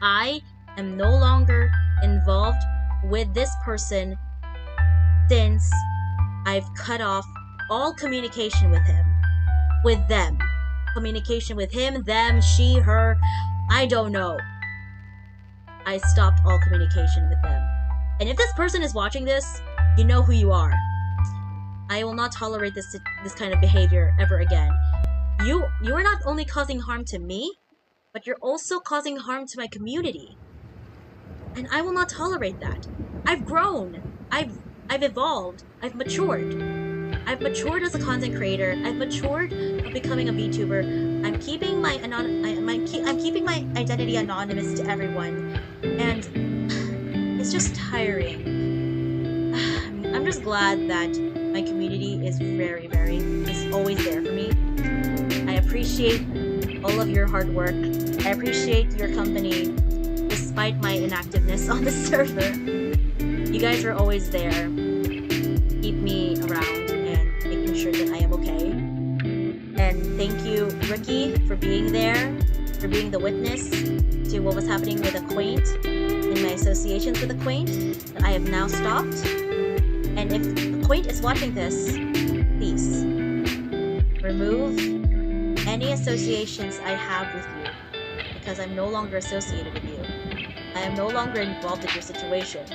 I am no longer involved with this person since I've cut off all communication with him. With them. Communication with him, them, she, her, I don't know. I stopped all communication with them. And if this person is watching this, you know who you are. I will not tolerate this kind of behavior ever again. You are not only causing harm to me, but you're also causing harm to my community. And I will not tolerate that. I've grown. I've evolved. I've matured. I've matured as a content creator. I've matured of becoming a VTuber. I'm keeping my identity anonymous to everyone, and it's just tiring. I'm just glad that my community is is always there for me. I appreciate all of your hard work. I appreciate your company, despite my inactiveness on the server. You guys are always there. Keep me around and making sure that I am okay. And thank you, Rookie, for being there, for being the witness to what was happening with Acquaint in my associations with Acquaint that I have now stopped. And if Acquaint is watching this, please remove any associations I have with you, because I'm no longer associated with you. I am no longer involved in your situation.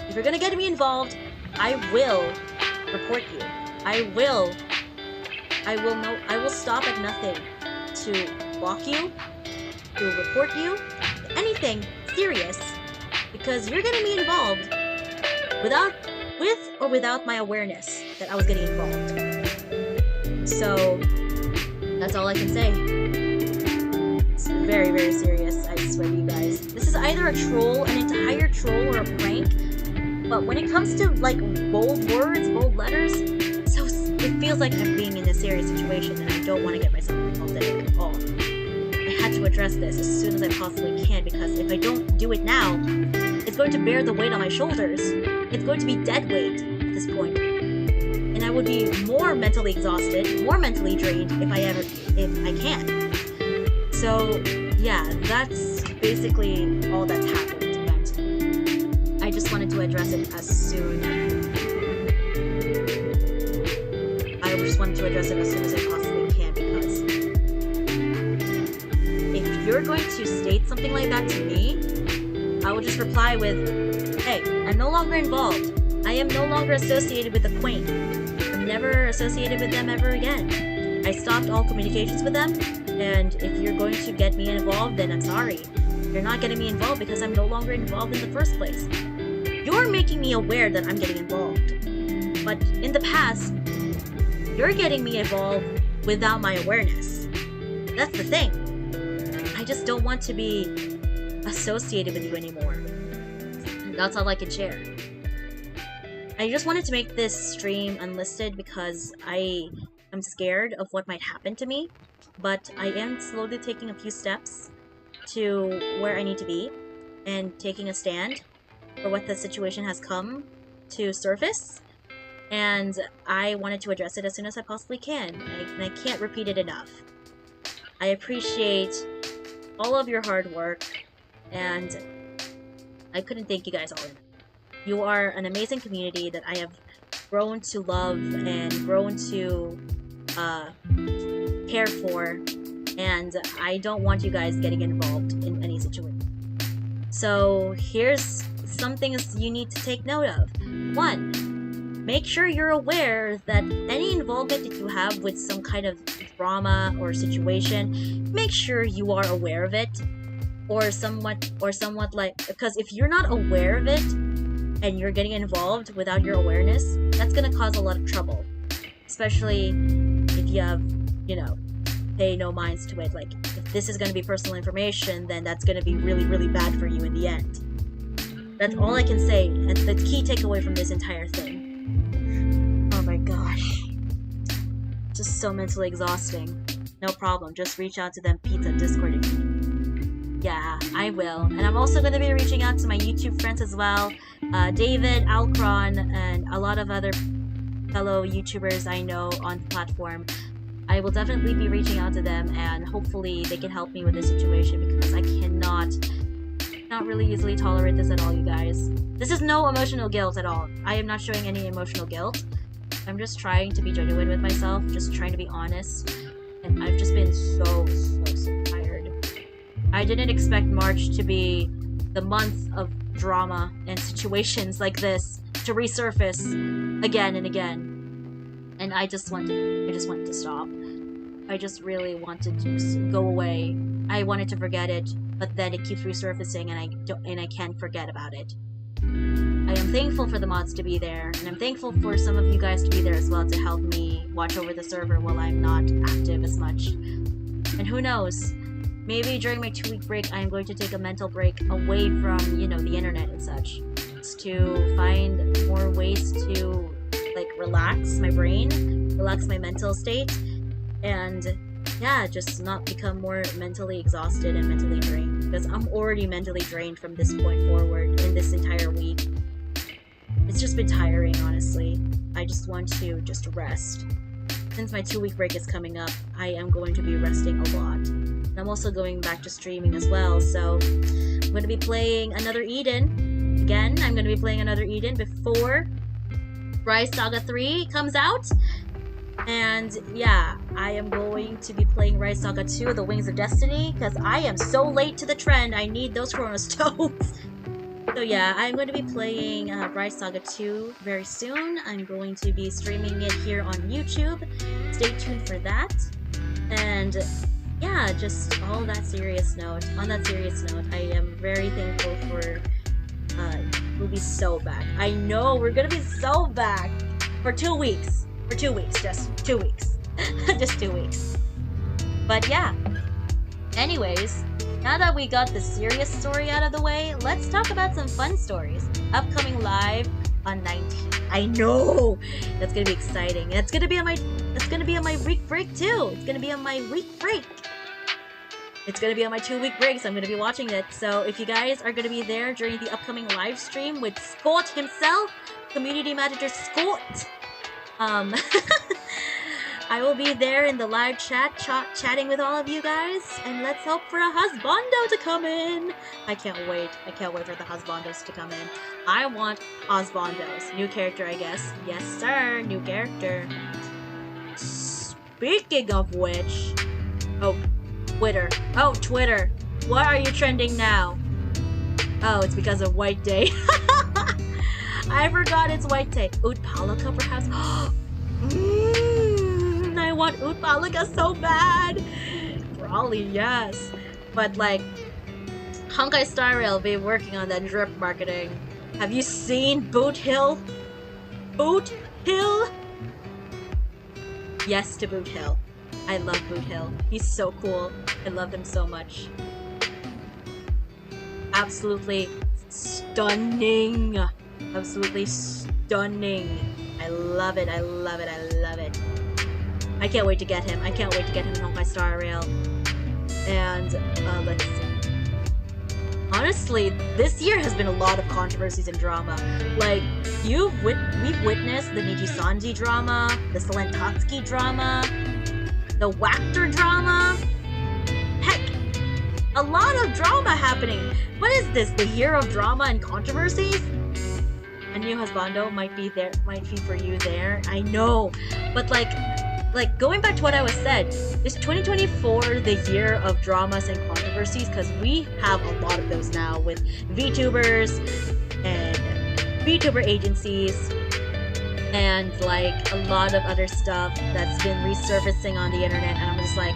If you're gonna get me involved, I will report you. I will stop at nothing to block you, to report you, anything serious, because you're getting me involved with or without my awareness that I was getting involved. So that's all I can say. It's very, very serious, I swear to you guys. This is either a troll, an entire troll, or a prank. But when it comes to, like, bold words, bold letters, so it feels like I'm being in a serious situation and I don't want to get myself involved in it at all. I had to address this as soon as I possibly can, because if I don't do it now, it's going to bear the weight on my shoulders. It's going to be dead weight at this point. And I would be more mentally exhausted, more mentally drained if I can. So, yeah, that's basically all that's happened. I just wanted to address it as soon as I possibly can, because if you're going to state something like that to me, I will just reply with, hey, I'm no longer involved. I am no longer associated with Acquaint. I'm never associated with them ever again. I stopped all communications with them, and if you're going to get me involved, then I'm sorry. You're not getting me involved because I'm no longer involved in the first place. You're making me aware that I'm getting involved. But in the past, you're getting me involved without my awareness. That's the thing. I just don't want to be associated with you anymore. That's all I can share. I just wanted to make this stream unlisted because I am scared of what might happen to me, but I am slowly taking a few steps to where I need to be and taking a stand for what the situation has come to surface, and I wanted to address it as soon as I possibly can, and I can't repeat it enough. I appreciate all of your hard work, and I couldn't thank you guys all enough. You are an amazing community that I have grown to love and grown to care for, and I don't want you guys getting involved in any situation. So here's some things you need to take note of. 1, make sure you're aware that any involvement that you have with some kind of drama or situation, make sure you are aware of it, or somewhat like, because if you're not aware of it and you're getting involved without your awareness, that's gonna cause a lot of trouble, especially if you have, you know, pay no minds to it. Like, if this is gonna be personal information, then that's gonna be really, really bad for you in the end. That's all I can say, and the key takeaway from this entire thing. Oh my gosh. Just so mentally exhausting. No problem, just reach out to them Pizza Discord if you need. Yeah, I will. And I'm also going to be reaching out to my YouTube friends as well. David, Alcron, and a lot of other fellow YouTubers I know on the platform. I will definitely be reaching out to them, and hopefully they can help me with this situation, because I cannot really easily tolerate this at all, you guys. This is no emotional guilt at all. I am not showing any emotional guilt. I'm just trying to be genuine with myself, just trying to be honest, and I've just been so tired. I didn't expect March to be the month of drama and situations like this to resurface again and again, and I just wanted to stop. I just really wanted to go away. I wanted to forget it, but then it keeps resurfacing, and I can't forget about it. I am thankful for the mods to be there, and I'm thankful for some of you guys to be there as well to help me watch over the server while I'm not active as much. And who knows, maybe during my 2-week break, I'm going to take a mental break away from, you know, the internet and such, just to find more ways to, like, relax my brain, relax my mental state, and yeah, just not become more mentally exhausted and mentally drained, because I'm already mentally drained from this point forward in this entire week. It's just been tiring, honestly. I just want to just rest. Since my 2-week break is coming up, I am going to be resting a lot. And I'm also going back to streaming as well, so I'm going to be playing another Eden. Again, I'm going to be playing another Eden before Rise Saga 3 comes out. And yeah, I am going to be playing Rise Saga 2, The Wings of Destiny, because I am so late to the trend. I need those Chrono Stones. So yeah, I'm going to be playing Rise Saga 2 very soon. I'm going to be streaming it here on YouTube. Stay tuned for that. And yeah, just on that serious note, I am very thankful for we'll be so back. I know, we're gonna be so back for 2 weeks. For 2 weeks, just 2 weeks. Just 2 weeks. But yeah. Anyways, now that we got the serious story out of the way, let's talk about some fun stories. Upcoming live on 19th. I know! That's gonna be exciting. That's gonna be on my week break too. It's gonna be on my week break. It's gonna be on my 2-week break, so I'm gonna be watching it. So if you guys are gonna be there during the upcoming live stream with Scott himself, community manager Scott, I will be there in the live chatting with all of you guys, and let's hope for a husbando to come in. I can't wait. I can't wait for the husbandos to come in. I want husbandos. New character, I guess. Yes, sir. New character. Speaking of which, Twitter. Oh, Twitter. Why are you trending now? Oh, it's because of White Day. I forgot it's White Day. Oud Palaka, perhaps? I want Oud Palaka so bad. Probably, yes. But, like, Honkai Star Rail will be working on that drip marketing. Have you seen Boot Hill? Boot Hill? Yes to Boot Hill. I love Boot Hill. He's so cool. I love him so much. Absolutely stunning. Absolutely stunning. I love it. I love it. I love it. I can't wait to get him. I can't wait to get him in Honkai Star Rail. And let's see. Honestly, this year has been a lot of controversies and drama. Like, we've witnessed the Nijisanji drama, the Selentatsuki drama, the Wactor drama. Heck, a lot of drama happening. What is this? The year of drama and controversies? A new husbando might be for you there. I know, but like going back to what I was said, is 2024 the year of dramas and controversies? Because we have a lot of those now with VTubers and VTuber agencies and like a lot of other stuff that's been resurfacing on the internet, and I'm just like,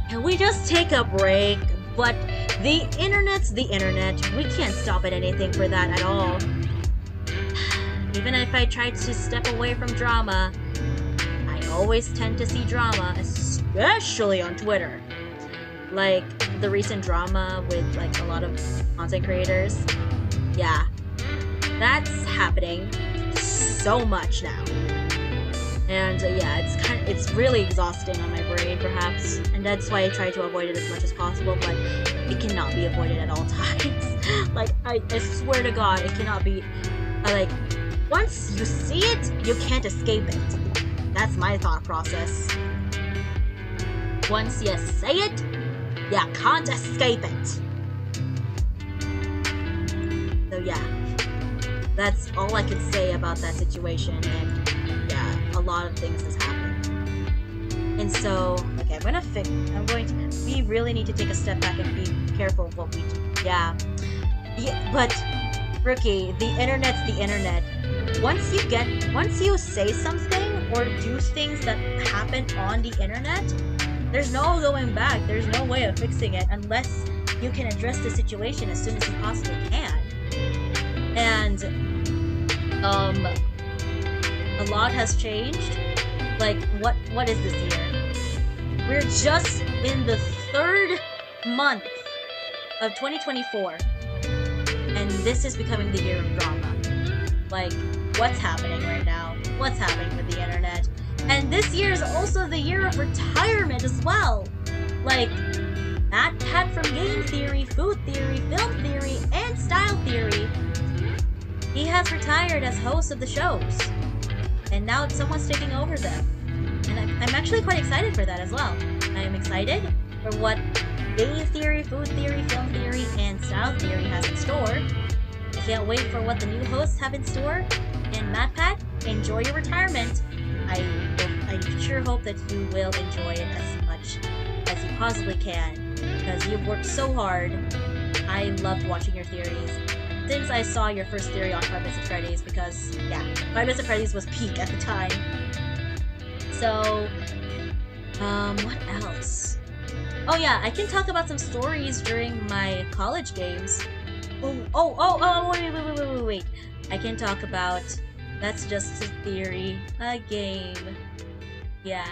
can we just take a break? But the internet's the internet. We can't stop at anything for that at all. Even if I tried to step away from drama, I always tend to see drama, especially on Twitter. Like, the recent drama with, like, a lot of content creators. Yeah. That's happening so much now. And, yeah, it's really exhausting on my brain, perhaps. And that's why I try to avoid it as much as possible, but it cannot be avoided at all times. Like, I swear to God, it cannot be, like, once you see it, you can't escape it. That's my thought process. Once you say it, you can't escape it. So yeah, that's all I can say about that situation, and yeah, a lot of things has happened. And so, okay, we really need to take a step back and be careful of what we do. Yeah, but Rookie, the internet's the internet. Once you say something or do things that happen on the internet, there's no going back. There's no way of fixing it unless you can address the situation as soon as you possibly can. And a lot has changed. Like, what is this year? We're just in the 3rd month of 2024, and this is becoming the year of drama. Like, what's happening right now? What's happening with the internet? And this year is also the year of retirement as well. Like, MatPat from Game Theory, Food Theory, Film Theory, and Style Theory, he has retired as host of the shows. And now someone's taking over them. And I'm actually quite excited for that as well. I am excited for what Game Theory, Food Theory, Film Theory, and Style Theory has in store. I can't wait for what the new hosts have in store. And MatPat, enjoy your retirement. I sure hope that you will enjoy it as much as you possibly can, because you've worked so hard. I loved watching your theories since I saw your first theory on Five Nights at Freddy's, because, yeah, Five Nights at Freddy's was peak at the time. So, what else? Oh yeah, I can talk about some stories during my college games. Wait. I can talk about, that's just a theory, a game. Yeah,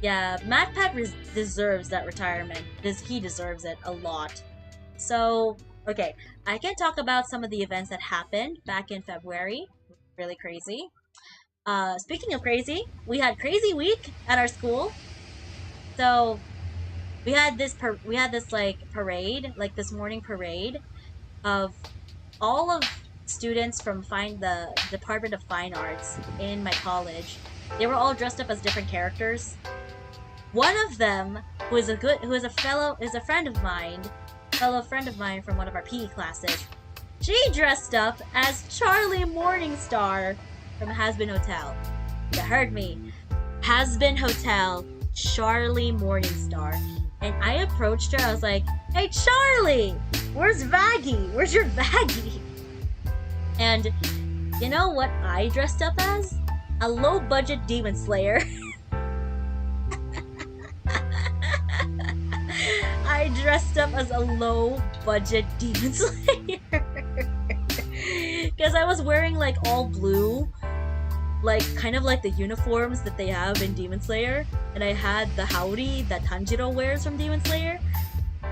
MatPat deserves that retirement. He deserves it a lot. So, okay, I can talk about some of the events that happened back in February. Really crazy. Speaking of crazy, we had Crazy Week at our school. So, we had this like parade, like this morning parade of all of students from the Department of Fine Arts in my college. They were all dressed up as different characters. One of them, who is a friend of mine from one of our PE classes. She dressed up as Charlie Morningstar from Has-Been Hotel. You heard me. Has-Been Hotel, Charlie Morningstar. And I approached her, I was like, "Hey Charlie, where's Vaggie? Where's your Vaggie?" And you know what I dressed up as? A low-budget demon slayer. I dressed up as a low-budget demon slayer. Because I was wearing like all blue. like kind of like the uniforms that they have in Demon Slayer, and I had the howdy that Tanjiro wears from Demon Slayer,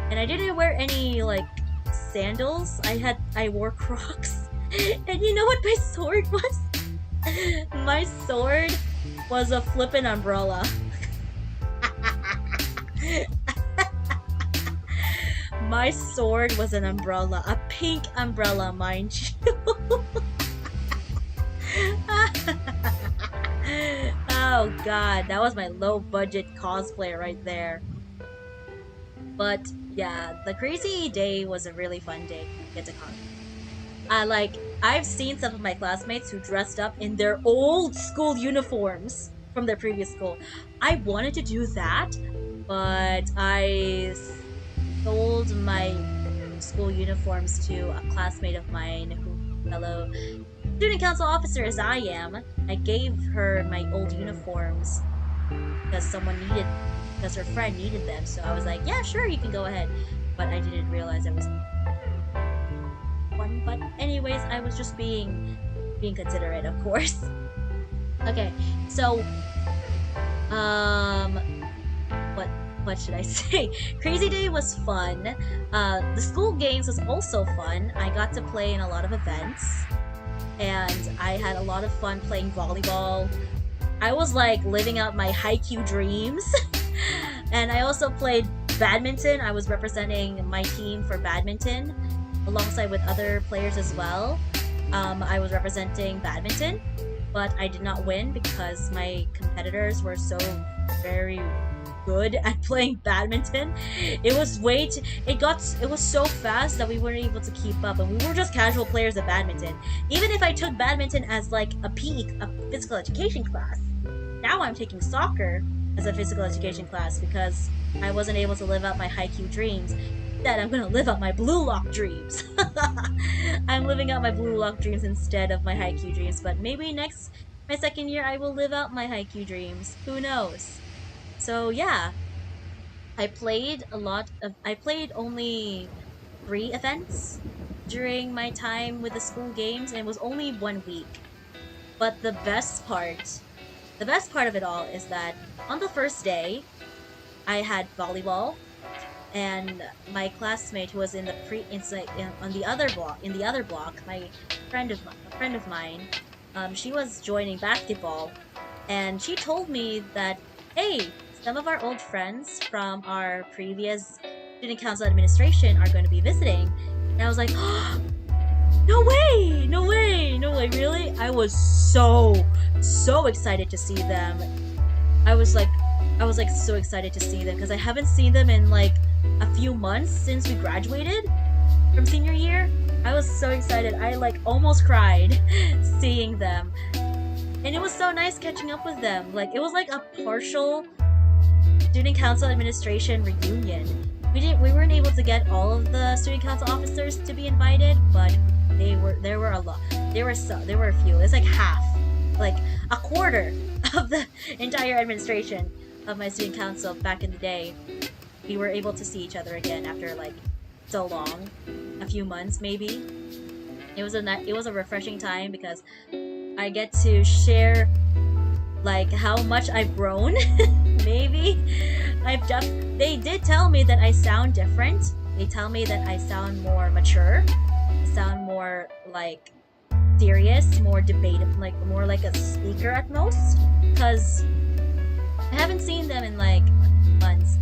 and I didn't wear any like sandals. I wore Crocs, and you know what my sword was? My sword was a flippin' umbrella. My sword was an umbrella, a pink umbrella, mind you. Oh god, that was my low budget cosplay right there. But yeah, the crazy day was a really fun day to get to con. I've seen some of my classmates who dressed up in their old school uniforms from their previous school. I wanted to do that, but I sold my school uniforms to a classmate of mine who fellow student council officer as I am. I gave her my old uniforms because because her friend needed them. So I was like, yeah, sure, you can go ahead. But I didn't realize I was one. But anyways, I was just being considerate, of course. Okay, so what should I say? Crazy Day was fun. The school games was also fun. I got to play in a lot of events, and I had a lot of fun playing volleyball. I was like living out my haiku dreams. And I also played badminton. I was representing my team for badminton alongside with other players as well. I was representing badminton, but I did not win because my competitors were so very good at playing badminton. It was it was so fast that we weren't able to keep up, and we were just casual players of badminton. Even if I took badminton as like a physical education class, now I'm taking soccer as a physical education class because I wasn't able to live out my haiku dreams. Instead, I'm gonna live out my blue lock dreams. I'm living out my blue lock dreams instead of my haiku dreams, but maybe my second year I will live out my haiku dreams. Who knows? So yeah, I played only 3 events during my time with the school games, and it was only 1 week. But the best part of it all is that on the first day, I had volleyball, and my classmate who was on the other block, my friend of mine, she was joining basketball, and she told me that, hey, some of our old friends from our previous student council administration are going to be visiting. And I was like, oh, no way, really? I was so excited to see them. I was so excited to see them because I haven't seen them in like a few months since we graduated from senior year. I was so excited. I like almost cried seeing them. And it was so nice catching up with them. Like, it was like a partial student council administration reunion. We weren't able to get all of the student council officers to be invited, but there were a lot. There were a few. It's like half, like a quarter of the entire administration of my student council back in the day. We were able to see each other again after like so long, a few months maybe. It was a refreshing time because I get to share like how much I've grown. Maybe they did tell me that I sound different. They tell me that I sound more mature. I sound more like serious, more debative, like more like a speaker at most. Because I haven't seen them in like months,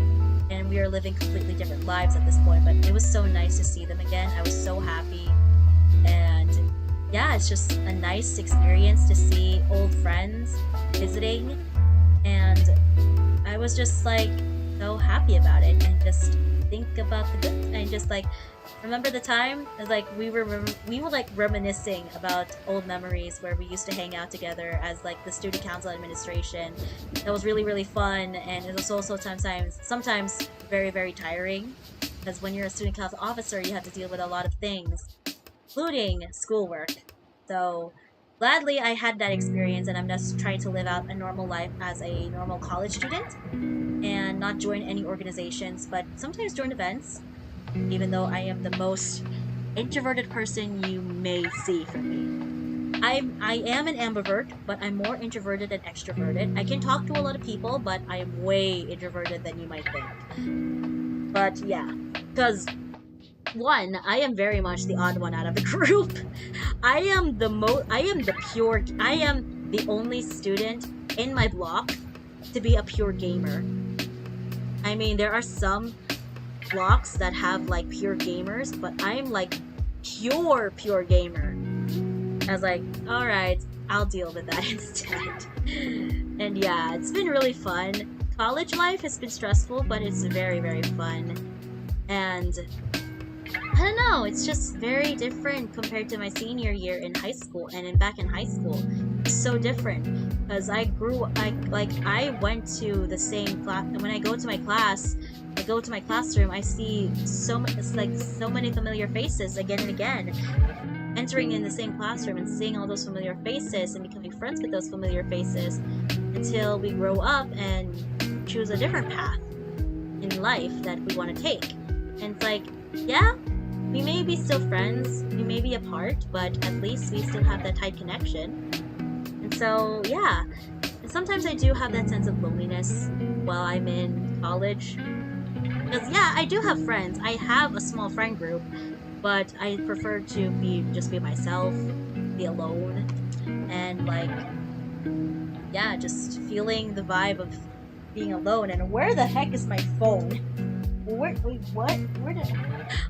and we are living completely different lives at this point. But it was so nice to see them again. I was so happy, and yeah, it's just a nice experience to see old friends visiting, and I was just like so happy about it, and just think about the good, and just like remember the time. It's like we were like reminiscing about old memories where we used to hang out together as like the student council administration. That was really fun, and it was also sometimes very, very tiring, because when you're a student council officer, you have to deal with a lot of things, including schoolwork. So gladly I had that experience, and I'm just trying to live out a normal life as a normal college student and not join any organizations, but sometimes join events, even though I am the most introverted person you may see from me. I am an ambivert, but I'm more introverted than extroverted. I can talk to a lot of people, but I am way introverted than you might think. But yeah, because one, I am very much the odd one out of the group. I am the only student in my block to be a pure gamer. I mean, there are some blocks that have like pure gamers, but I'm like pure gamer. I was like, alright, I'll deal with that instead. And yeah, it's been really fun. College life has been stressful, but it's very, very fun. And I don't know, it's just very different compared to my senior year in high school and back in high school. It's so different because I went to the same class. When I go to my class, I go to my classroom, I see so many familiar faces again and again. Entering in the same classroom and seeing all those familiar faces and becoming friends with those familiar faces until we grow up and choose a different path in life that we want to take. And it's like, yeah, we may be still friends, we may be apart, but at least we still have that tight connection. And so, yeah. And sometimes I do have that sense of loneliness while I'm in college. Because, yeah, I do have friends. I have a small friend group, but I prefer to just be myself, be alone, and like, yeah, just feeling the vibe of being alone. And where the heck is my phone? Wait, what? Where did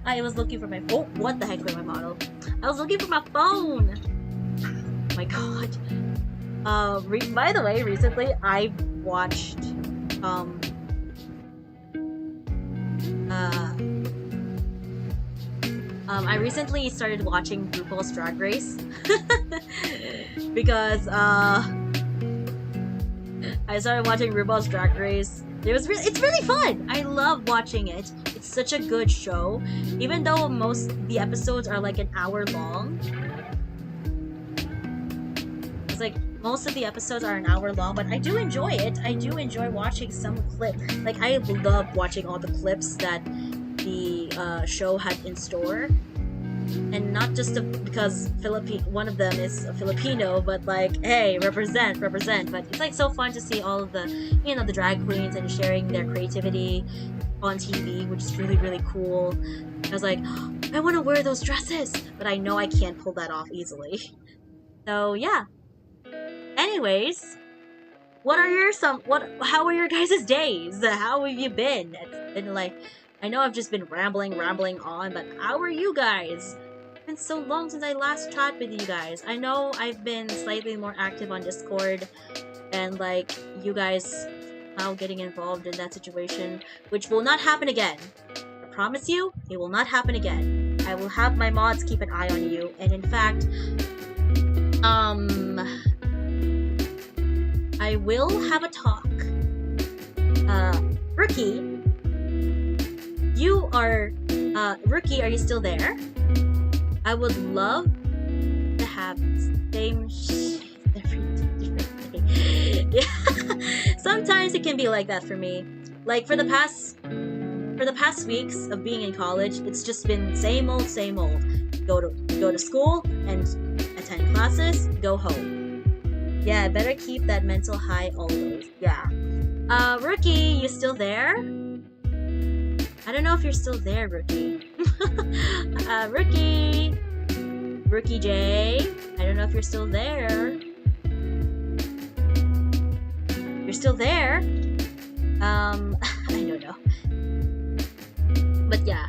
I was looking for my phone? What the heck was my model? I was looking for my phone! Oh my god. By the way, recently I watched, I recently started watching RuPaul's Drag Race because I started watching RuPaul's Drag Race. It's really fun. I love watching it. It's such a good show, even though most the episodes are like an hour long. It's like most of the episodes are an hour long, but I do enjoy it. I do enjoy watching some clip. Like I love watching all the clips that the show had in store, and not just because one of them is a Filipino, but like, hey, represent. But it's like so fun to see all of the, the drag queens and sharing their creativity on TV, which is really, really cool. I was like, oh, I want to wear those dresses, but I know I can't pull that off easily. So yeah. Anyways, how are your guys' days? How have you been? It's been like, I know I've just been rambling on, but how are you guys? It's been so long since I last chatted with you guys. I know I've been slightly more active on Discord, and like, you guys now getting involved in that situation, which will not happen again. I promise you, it will not happen again. I will have my mods keep an eye on you, and in fact, I will have a talk. Rookie, Rookie, are you still there? I would love to have the same shit every day. Yeah. Sometimes it can be like that for me. Like for the past weeks of being in college, it's just been same old. Go to school and attend classes, go home. Yeah, better keep that mental high always. Yeah. Rookie, you still there? I don't know if you're still there, Rookie. Rookie J. I don't know if you're still there. You're still there? I don't know. But yeah,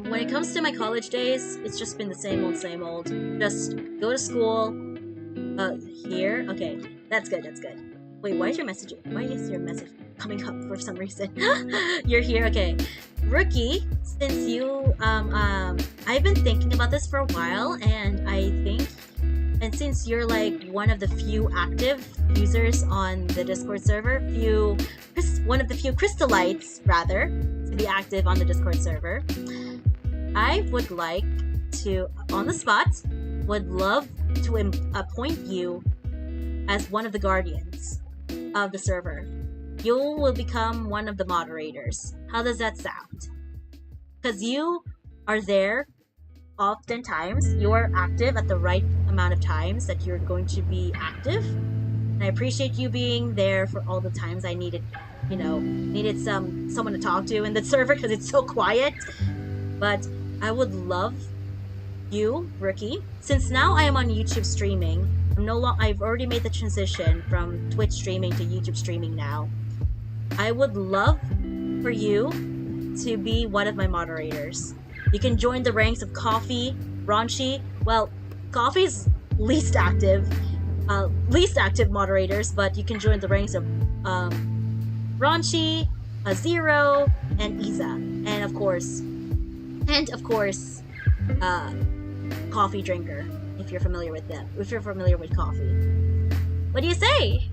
when it comes to my college days, it's just been the same old. Just go to school. Here? Okay, that's good. Wait, why is your message coming up for some reason? You're here, okay. Rookie, since you, I've been thinking about this for a while, and since you're like one of the few active users on the Discord server, one of the few Crystalites, rather, to be active on the Discord server, I would like to, on the spot, would love to appoint you as one of the guardians of the server. You will become one of the moderators. How does that sound? Because you are there oftentimes, you are active at the right amount of times that you're going to be active. And I appreciate you being there for all the times I needed, needed someone to talk to in the server because it's so quiet. But I would love you, Rookie, since now I am on YouTube streaming. I've already made the transition from Twitch streaming to YouTube streaming now. I would love for you to be one of my moderators. You can join the ranks of Coffee, Ronchi. Well, Coffee's least active moderators, but you can join the ranks of Ronchi, Zero, and Iza, and of course, Coffee Drinker. If you're familiar with them, if you're familiar with coffee, what do you say?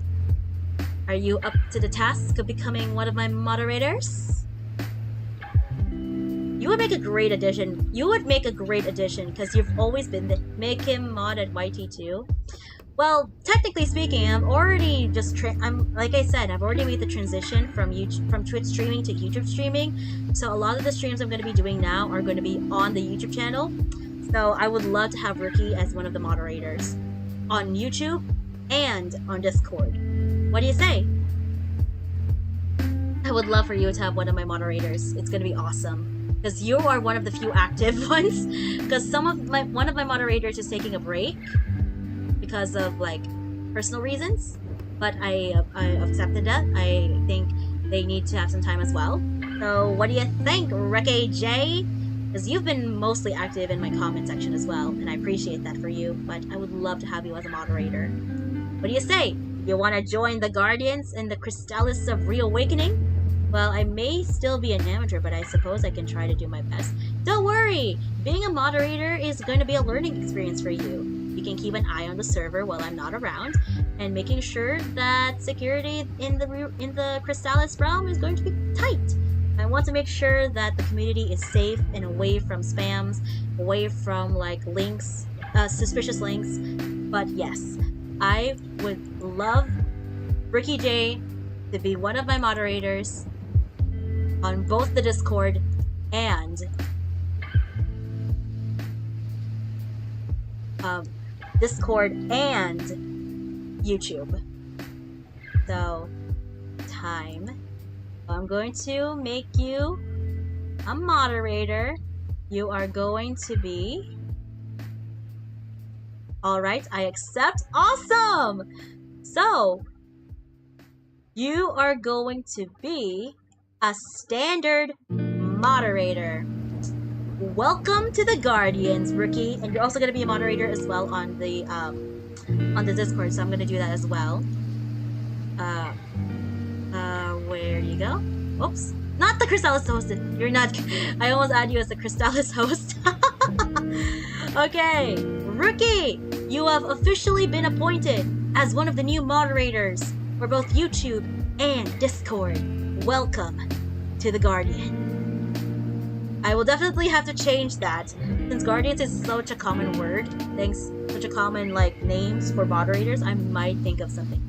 Are you up to the task of becoming one of my moderators? You would make a great addition. Because you've always been there. Make him mod at YT2. Well, technically speaking, I've already like I said, I've already made the transition from Twitch streaming to YouTube streaming. So a lot of the streams I'm going to be doing now are going to be on the YouTube channel. So I would love to have Rookie as one of the moderators on YouTube and on Discord. What do you say? I would love for you to have one of my moderators. It's going to be awesome. Because you are one of the few active ones. Because one of my moderators is taking a break because of personal reasons. But I accepted that. I think they need to have some time as well. So what do you think, Reke J? Because you've been mostly active in my comment section as well, and I appreciate that for you, but I would love to have you as a moderator. What do you say? You want to join the Guardians and the Crystalites of Reawakening? Well, I may still be an amateur, but I suppose I can try to do my best. Don't worry! Being a moderator is going to be a learning experience for you. You can keep an eye on the server while I'm not around, and making sure that security in the Crystalites realm is going to be tight. I want to make sure that the community is safe and away from spams, away from links, suspicious links. But yes, I would love Ricky J to be one of my moderators on both the Discord and YouTube. So, time. I'm going to make you a moderator. You are going to be... Alright, I accept. Awesome! So, you are going to be a standard moderator. Welcome to the Guardians, Rookie. And you're also going to be a moderator as well on the Discord, so I'm going to do that as well. Where you go? Oops. Not the Crystalites host. You're not... I almost add you as the Crystalites host. Okay. Rookie, you have officially been appointed as one of the new moderators for both YouTube and Discord. Welcome to the Guardian. I will definitely have to change that, since Guardians is such a common word. Such a common, names for moderators. I might think of something.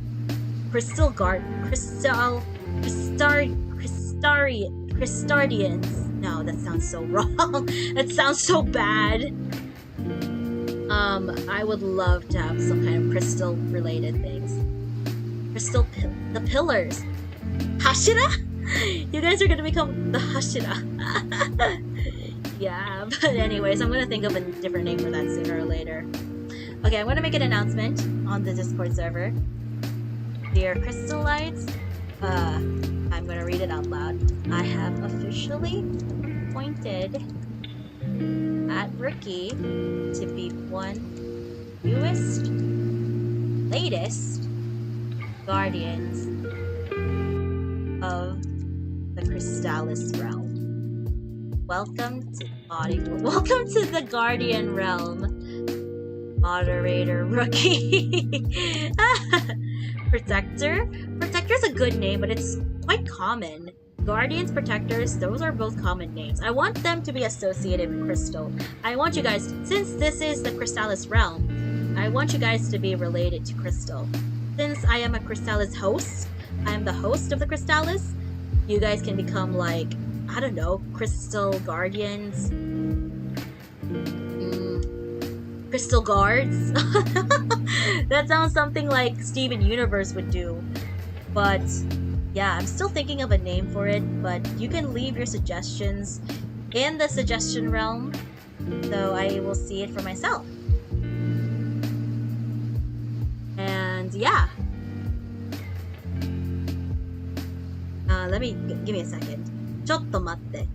Crystardians. No, that sounds so wrong. That sounds so bad. I would love to have some kind of crystal-related things. The pillars. Hashira? You guys are gonna become the Hashira. Yeah, but anyways, I'm gonna think of a different name for that sooner or later. Okay, I'm gonna make an announcement on the Discord server. Dear Crystalites, I'm gonna read it out loud. I have officially appointed at Rookie to be one newest, latest Guardians of the Crystalites realm. Welcome to the Guardian realm, moderator Rookie. Protector's a good name, but it's quite common. Guardians, Protectors, those are both common names. I want them to be associated with Crystal. I want you guys, since this is the Crystalites realm, I want you guys to be related to Crystal. Since I am a Crystalites host, I am the host of the Crystalites, you guys can become I don't know, Crystal Guardians. Crystal guards? That sounds something like Steven Universe would do. But yeah, I'm still thinking of a name for it, but you can leave your suggestions in the suggestion realm, so I will see it for myself. And yeah. Give me a second. ちょっと待って.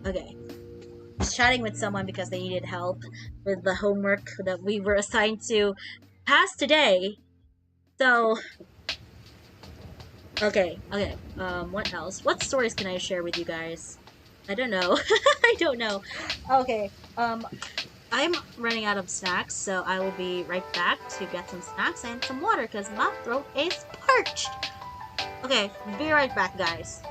Okay. I was chatting with someone because they needed help with the homework that we were assigned to pass today. So, okay. What else? What stories can I share with you guys? I don't know. I don't know. Okay, I'm running out of snacks, so I will be right back to get some snacks and some water because my throat is parched. Okay, be right back, guys.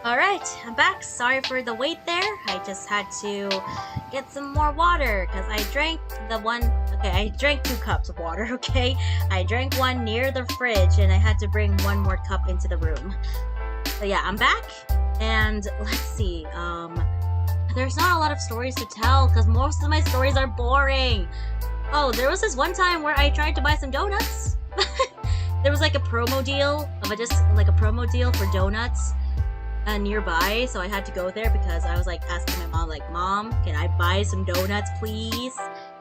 Alright, I'm back. Sorry for the wait there. I just had to get some more water because I drank I drank 2 cups of water, okay? I drank one near the fridge and I had to bring one more cup into the room. So yeah, I'm back and let's see. There's not a lot of stories to tell because most of my stories are boring. Oh, there was this one time where I tried to buy some donuts. There was like a promo deal for donuts nearby, so I had to go there because I was like asking my mom, like, Mom, can I buy some donuts, please?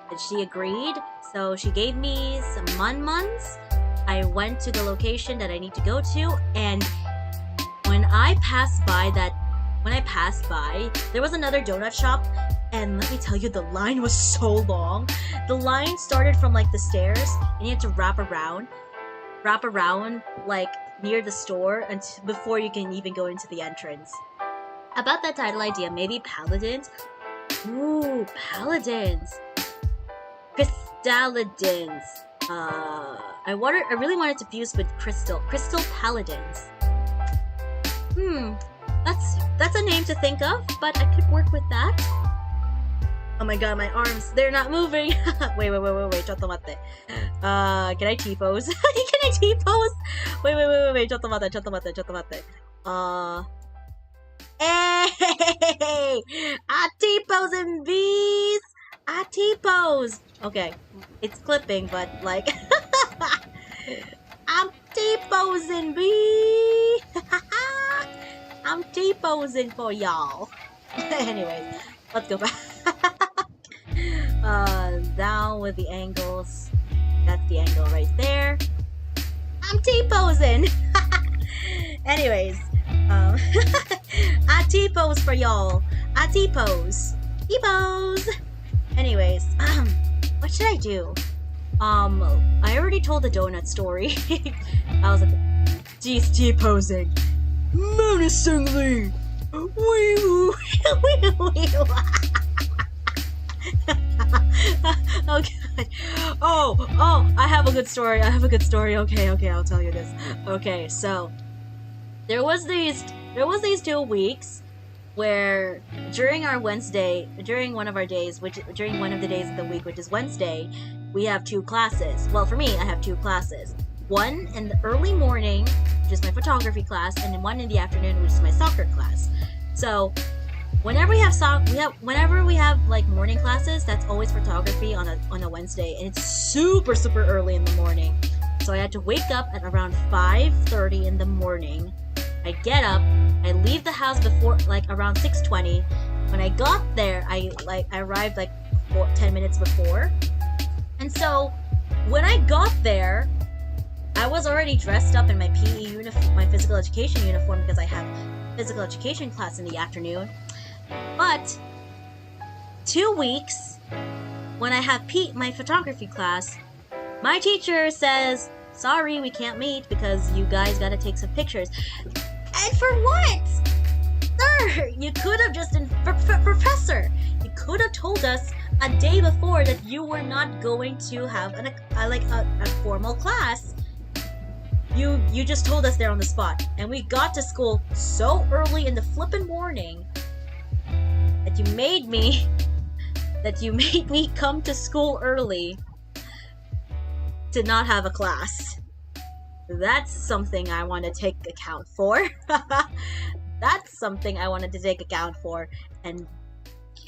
And she agreed, so she gave me some mun-muns. I went to the location that I need to go to, and when I passed by, there was another donut shop, and let me tell you, the line was so long. The line started from like the stairs, and you had to wrap around like near the store before you can even go into the entrance. About that title idea, maybe Paladins? Ooh, Paladins! Crystalites. I really wanted to fuse with Crystal Paladins. That's a name to think of, but I could work with that. Oh my god, my arms, they're not moving. Wait, ちょっと待って. Can I T-pose? Can I T-pose? Wait, ちょっと待って. Hey! I T-posing bees! I T-pose! Okay, it's clipping, but like... I'm T-posing, B! I'm T-posing for y'all. Anyways, let's go back. Down with the angles. That's the angle right there. I'm T-posing! Anyways, I T-pose for y'all. I T-pose. T-pose! Anyways, what should I do? I already told the donut story. I was like, geez, T-posing. Menacingly! Wee-woo! Wee-woo! Oh god. Oh, I have a good story. Okay, I'll tell you this. Okay, so there was these 2 weeks where during one of the days of the week, which is Wednesday, we have 2 classes. Well, for me, I have 2 classes. One in the early morning, which is my photography class, and then one in the afternoon, which is my soccer class. So whenever we have like morning classes, that's always photography on a Wednesday, and it's super early in the morning. So I had to wake up at around 5:30 in the morning. I get up, I leave the house before like around 6:20. When I got there, I arrived like 10 minutes before. And so when I got there, I was already dressed up in my PE uniform, my physical education uniform, because I have physical education class in the afternoon. But 2 weeks, when I have my photography class, my teacher says, sorry, we can't meet because you guys gotta take some pictures. And for what? Sir, you could have just Professor, you could have told us a day before that you were not going to have a formal class. You just told us there on the spot, and we got to school so early in the flippin' morning that you made me come to school early to not have a class. That's something I want to take account for. That's something I wanted to take account for, and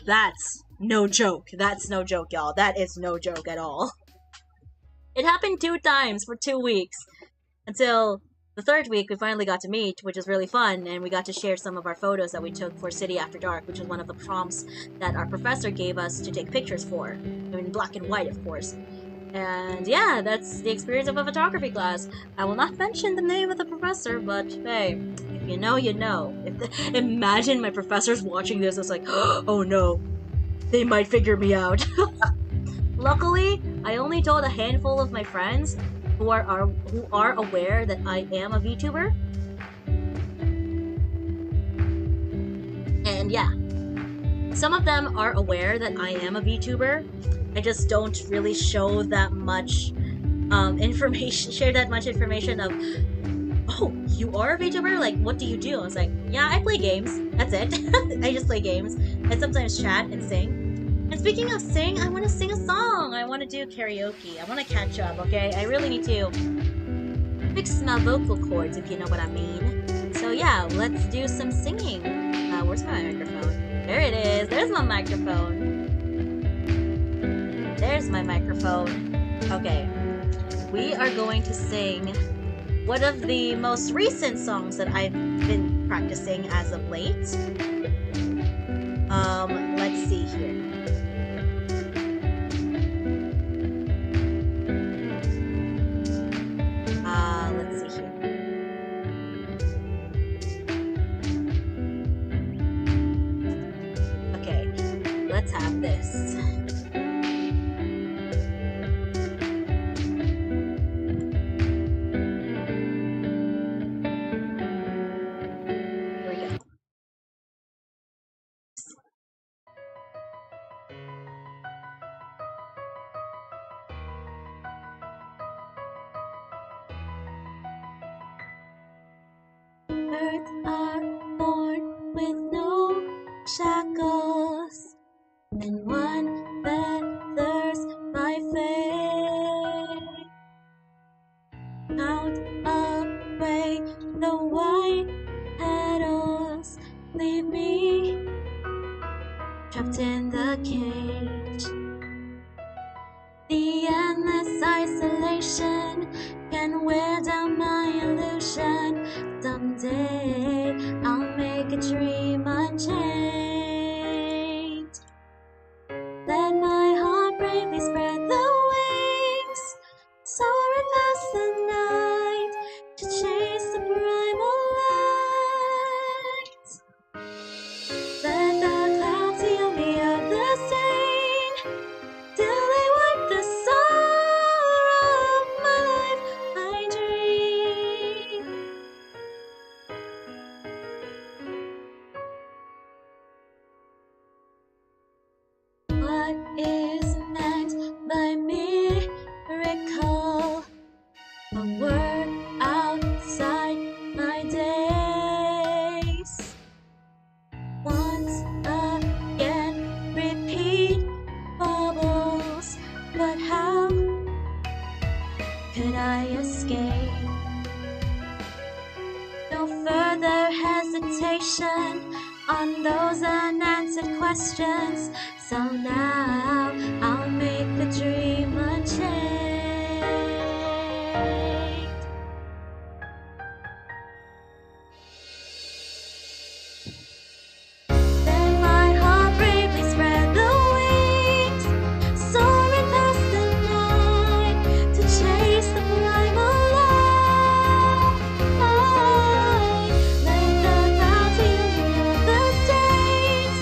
that's no joke. That's no joke, y'all. That is no joke at all. It happened 2 times for 2 weeks. Until the 3rd week, we finally got to meet, which was really fun, and we got to share some of our photos that we took for City After Dark, which was one of the prompts that our professor gave us to take pictures for. In black and white, of course. And yeah, that's the experience of a photography class. I will not mention the name of the professor, but hey, if you know, you know. Imagine my professors watching this, it's like, oh no, they might figure me out. Luckily, I only told a handful of my friends who are aware that I am a VTuber. And yeah, some of them are aware that I am a VTuber. I just don't really show that much share that much information of, oh, you are a VTuber? Like, what do you do? I was like, yeah, I play games. That's it. I just play games. And sometimes chat and sing. And speaking of sing, I want to sing a song. I want to do karaoke. I want to catch up, okay? I really need to fix my vocal cords, if you know what I mean. So yeah, let's do some singing. Where's my microphone? There it is. There's my microphone. There's my microphone. Okay. We are going to sing one of the most recent songs that I've been practicing as of late. Let's see here. Let's see here. Okay, let's have this. Here we go. Birds are born with no shackles, and one feathers by fate. Count away the white petals, leave me trapped in the cage. isolation can wear down my illusion. Someday I'll make a dream unchained. Let my heart bravely spread the wings, soaring past the night to chase the primal light. Let the clouds heal me of the stain, till they wipe the sorrow of my life. I dream. What is meant by miracle? A word outside my days. Once again, repeat bubbles. But how could I escape? No further hesitation on those unanswered questions. So now I'll make the dream unchained. Then my heart bravely spread the wings, soaring past the night to chase the primal light. Let the clouds heal me of the stains,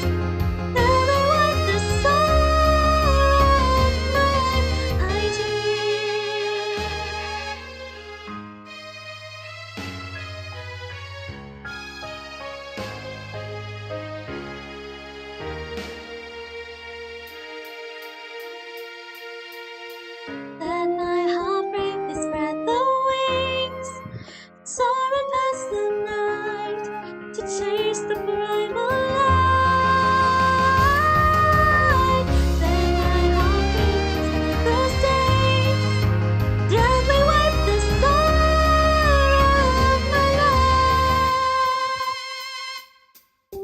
till they wipe the sorrow of my life. I dream. Let my heart bravely spread the wings, soaring past the night to chase the primal light. Let my heart bravely spread the stains, gently wipe the sorrow of my life.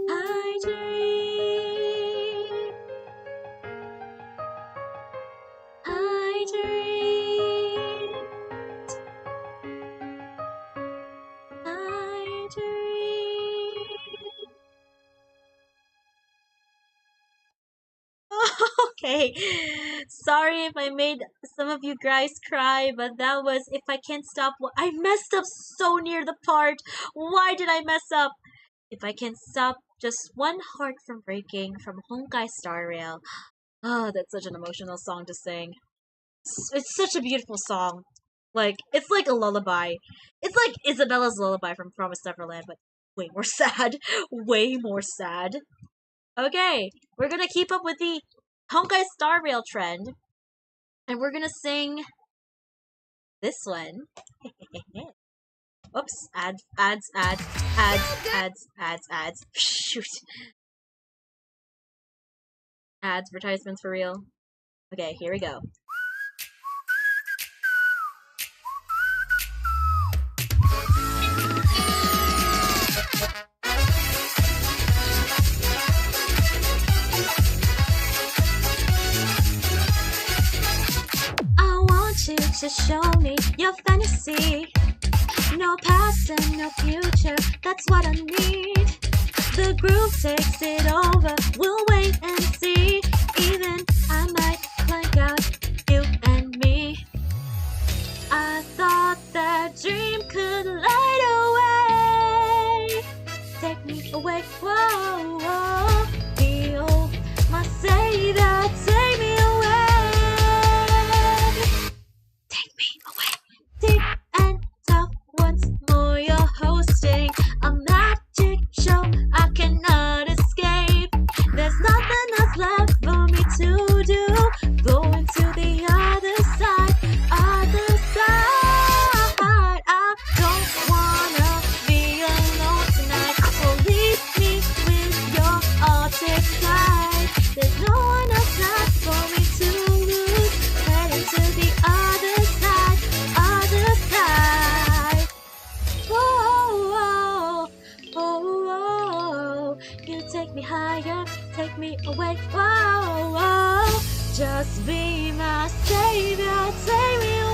I dream. I dream. I dream. Okay, sorry if I made some of you guys cry, but that was If I Can't Stop. I messed up so near the part. Why did I mess up? If I Can't Stop Just One Heart from Breaking from Honkai Star Rail. Oh, that's such an emotional song to sing. It's such a beautiful song. Like, it's like a lullaby. It's like Isabella's lullaby from Promised Neverland, but way more sad. Way more sad. Okay, we're gonna keep up with the Honkai Star Rail trend, and we're gonna sing this one. Oops, ads. Shoot. Advertisements for real. Okay, here we go. I want you to show me your fantasy. No past and no future, that's what I need. The groove takes it over, we'll wait and see. Even I might clank out, you and me. I thought that dream could light away. Take me away, whoa, whoa. Feel my savior, take me away. Take me away. Deep and tough, once more you're hosting a magic show I cannot escape. There's nothing else left for me to do. Going to the other side, other side. I don't wanna be alone tonight. So leave me with your Arctic guide. There's no one else left for me to lose. Heading to the other side, other side. Whoa, whoa, whoa. You take me higher, take me away. Whoa, whoa. Just be my savior, take me away.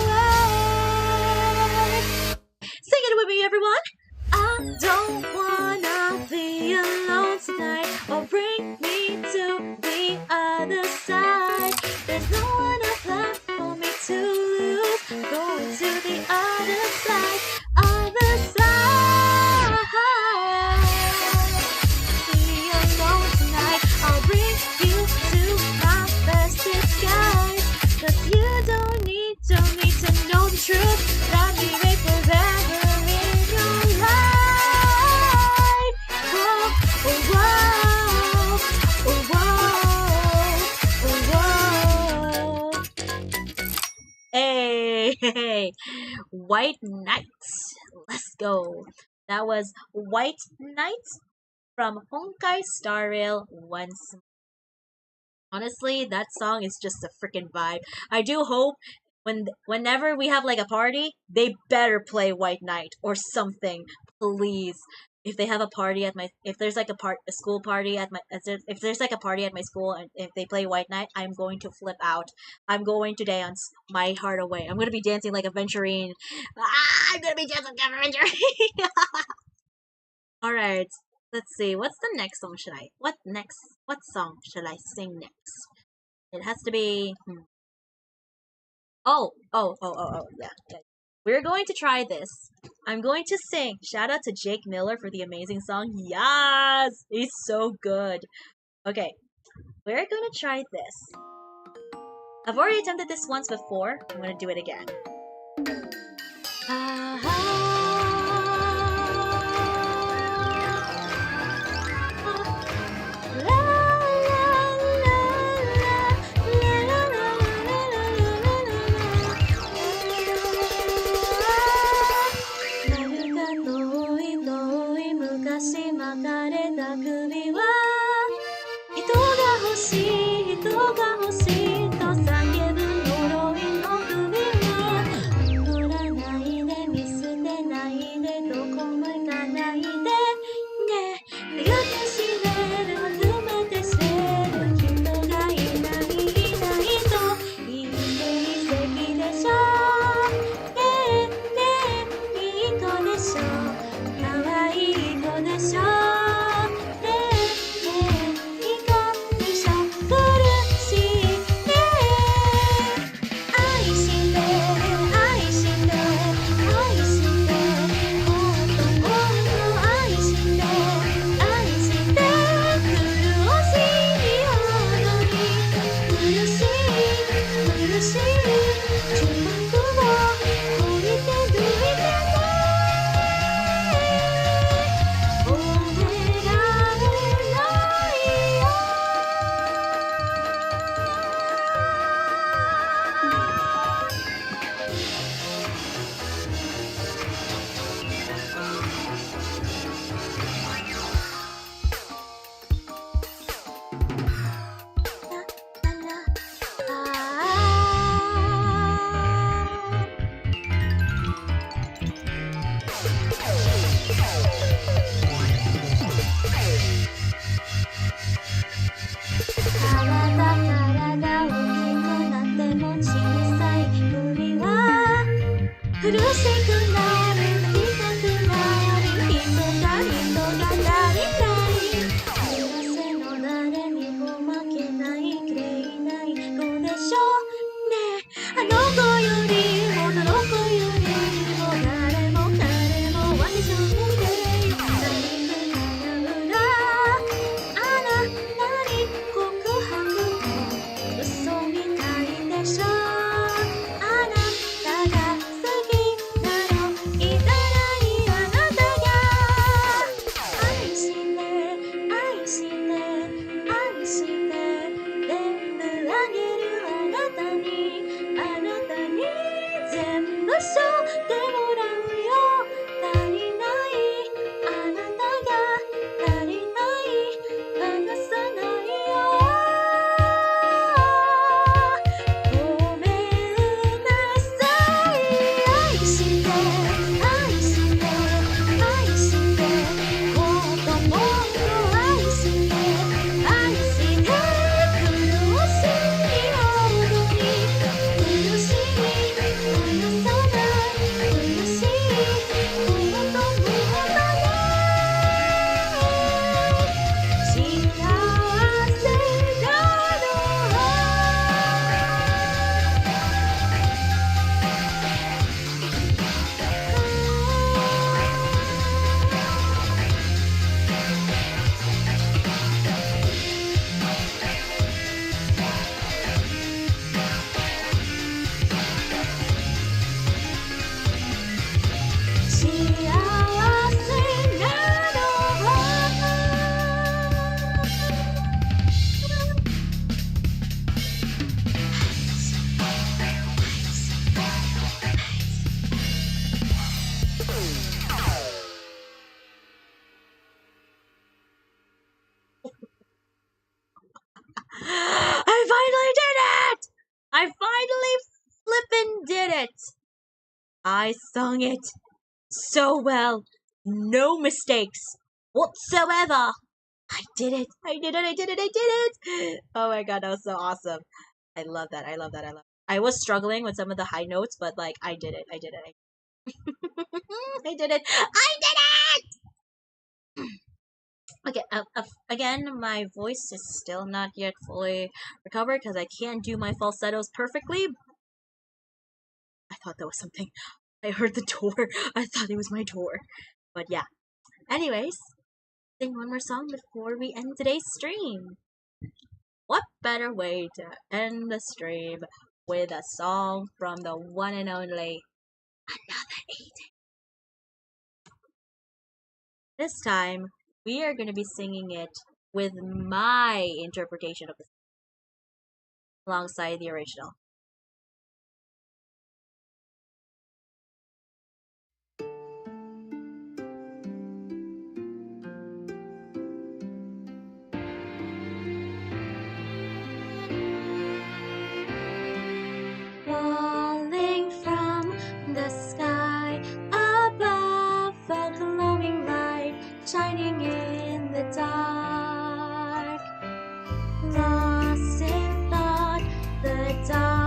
There's no one left for me to lose. Going to the other side, other side. We are going tonight. I'll bring you to my best disguise. 'Cause you don't need to know the truth. Let me wait forever in your life. Whoa, oh, whoa, oh, whoa, oh, whoa. Hey, White Knight. Let's go. That was White Knight from Honkai Star Rail once. Honestly, that song is just a freaking vibe. I do hope whenever we have like a party, they better play White Knight or something, please. If they have a party at my, if there's like a school party at my, if there's like a party at my school and if they play White Knight, I'm going to flip out. I'm going to dance my heart away. I'm gonna be dancing like Aventurine. I'm gonna be dancing like Aventurine. All right. Let's see. What's the next song should I? What song should I sing next? It has to be. Oh, yeah. We're going to try this. I'm going to sing. Shout out to Jake Miller for the amazing song. Yes! He's so good. Okay, we're gonna try this. I've already attempted this once before. I'm gonna do it again. it! I sung it so well. No mistakes whatsoever. I did it. I did it. I did it. I did it. Oh my god, that was so awesome. I love that. I love that. I love it. I was struggling with some of the high notes, but like I did it. I did it. I did it. I did it. Okay, again, my voice is still not yet fully recovered because I can't do my falsettos perfectly. I thought that was something. I heard the door. I thought it was my door. But yeah. Anyways, sing one more song before we end today's stream. What better way to end the stream with a song from the one and only Another Eden? This time, we are going to be singing it with my interpretation of the song alongside the original. Falling from the sky above, a glowing light shining in the dark. Lost in thought, the dark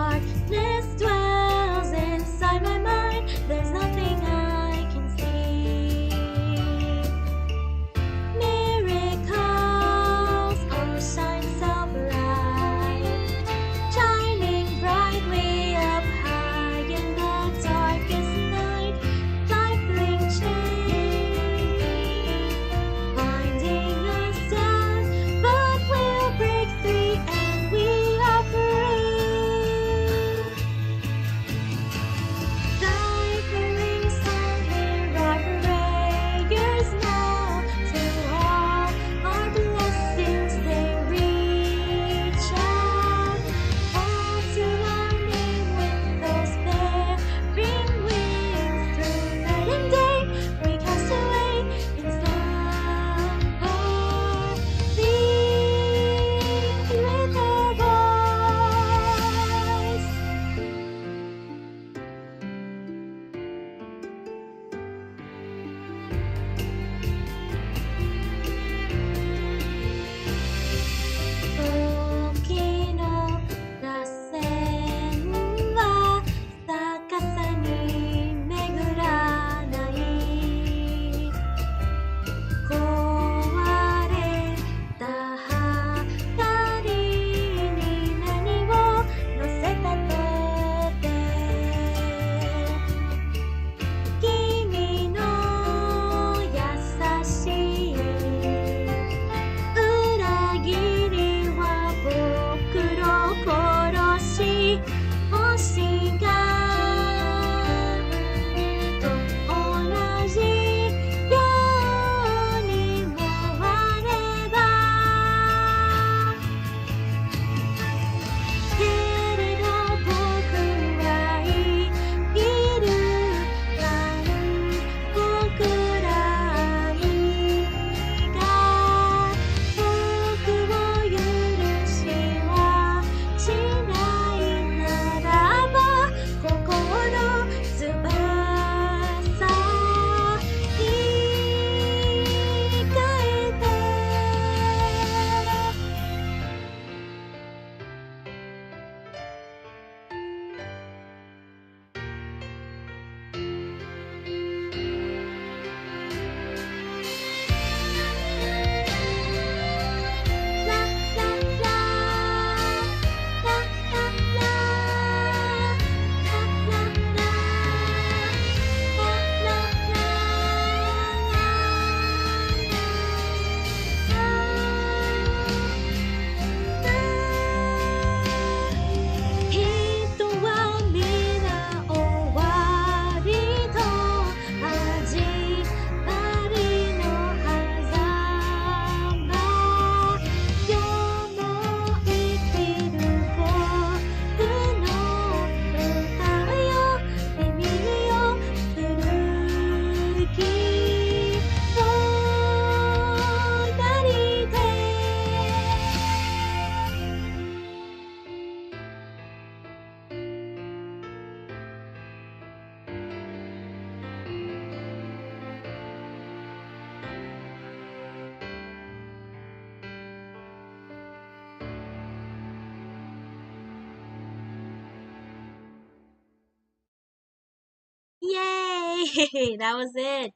That was it.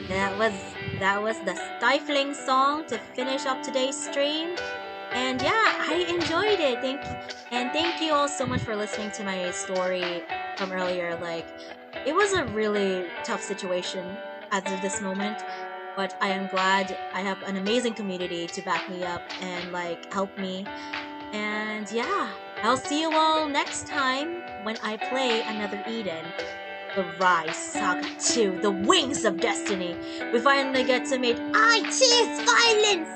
That was that was the stifling song to finish up today's stream. And yeah, I enjoyed it. Thank you all so much for listening to my story from earlier. Like, it was a really tough situation as of this moment, but I am glad I have an amazing community to back me up and like help me. And yeah, I'll see you all next time when I play another Eden. The Rise Saga 2, The Wings of Destiny. We finally get to meet I Choose Violence,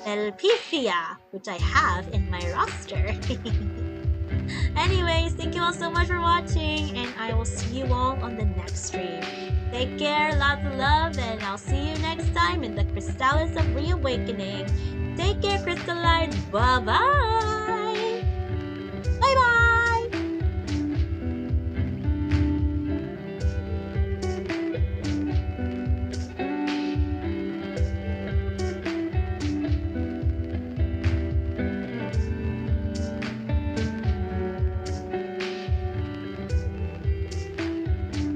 Elpifia, which I have in my roster. Anyways, thank you all so much for watching, and I will see you all on the next stream. Take care, lots of love, and I'll see you next time in the Crystalites of Reawakening. Take care, Crystalites. Bye-bye!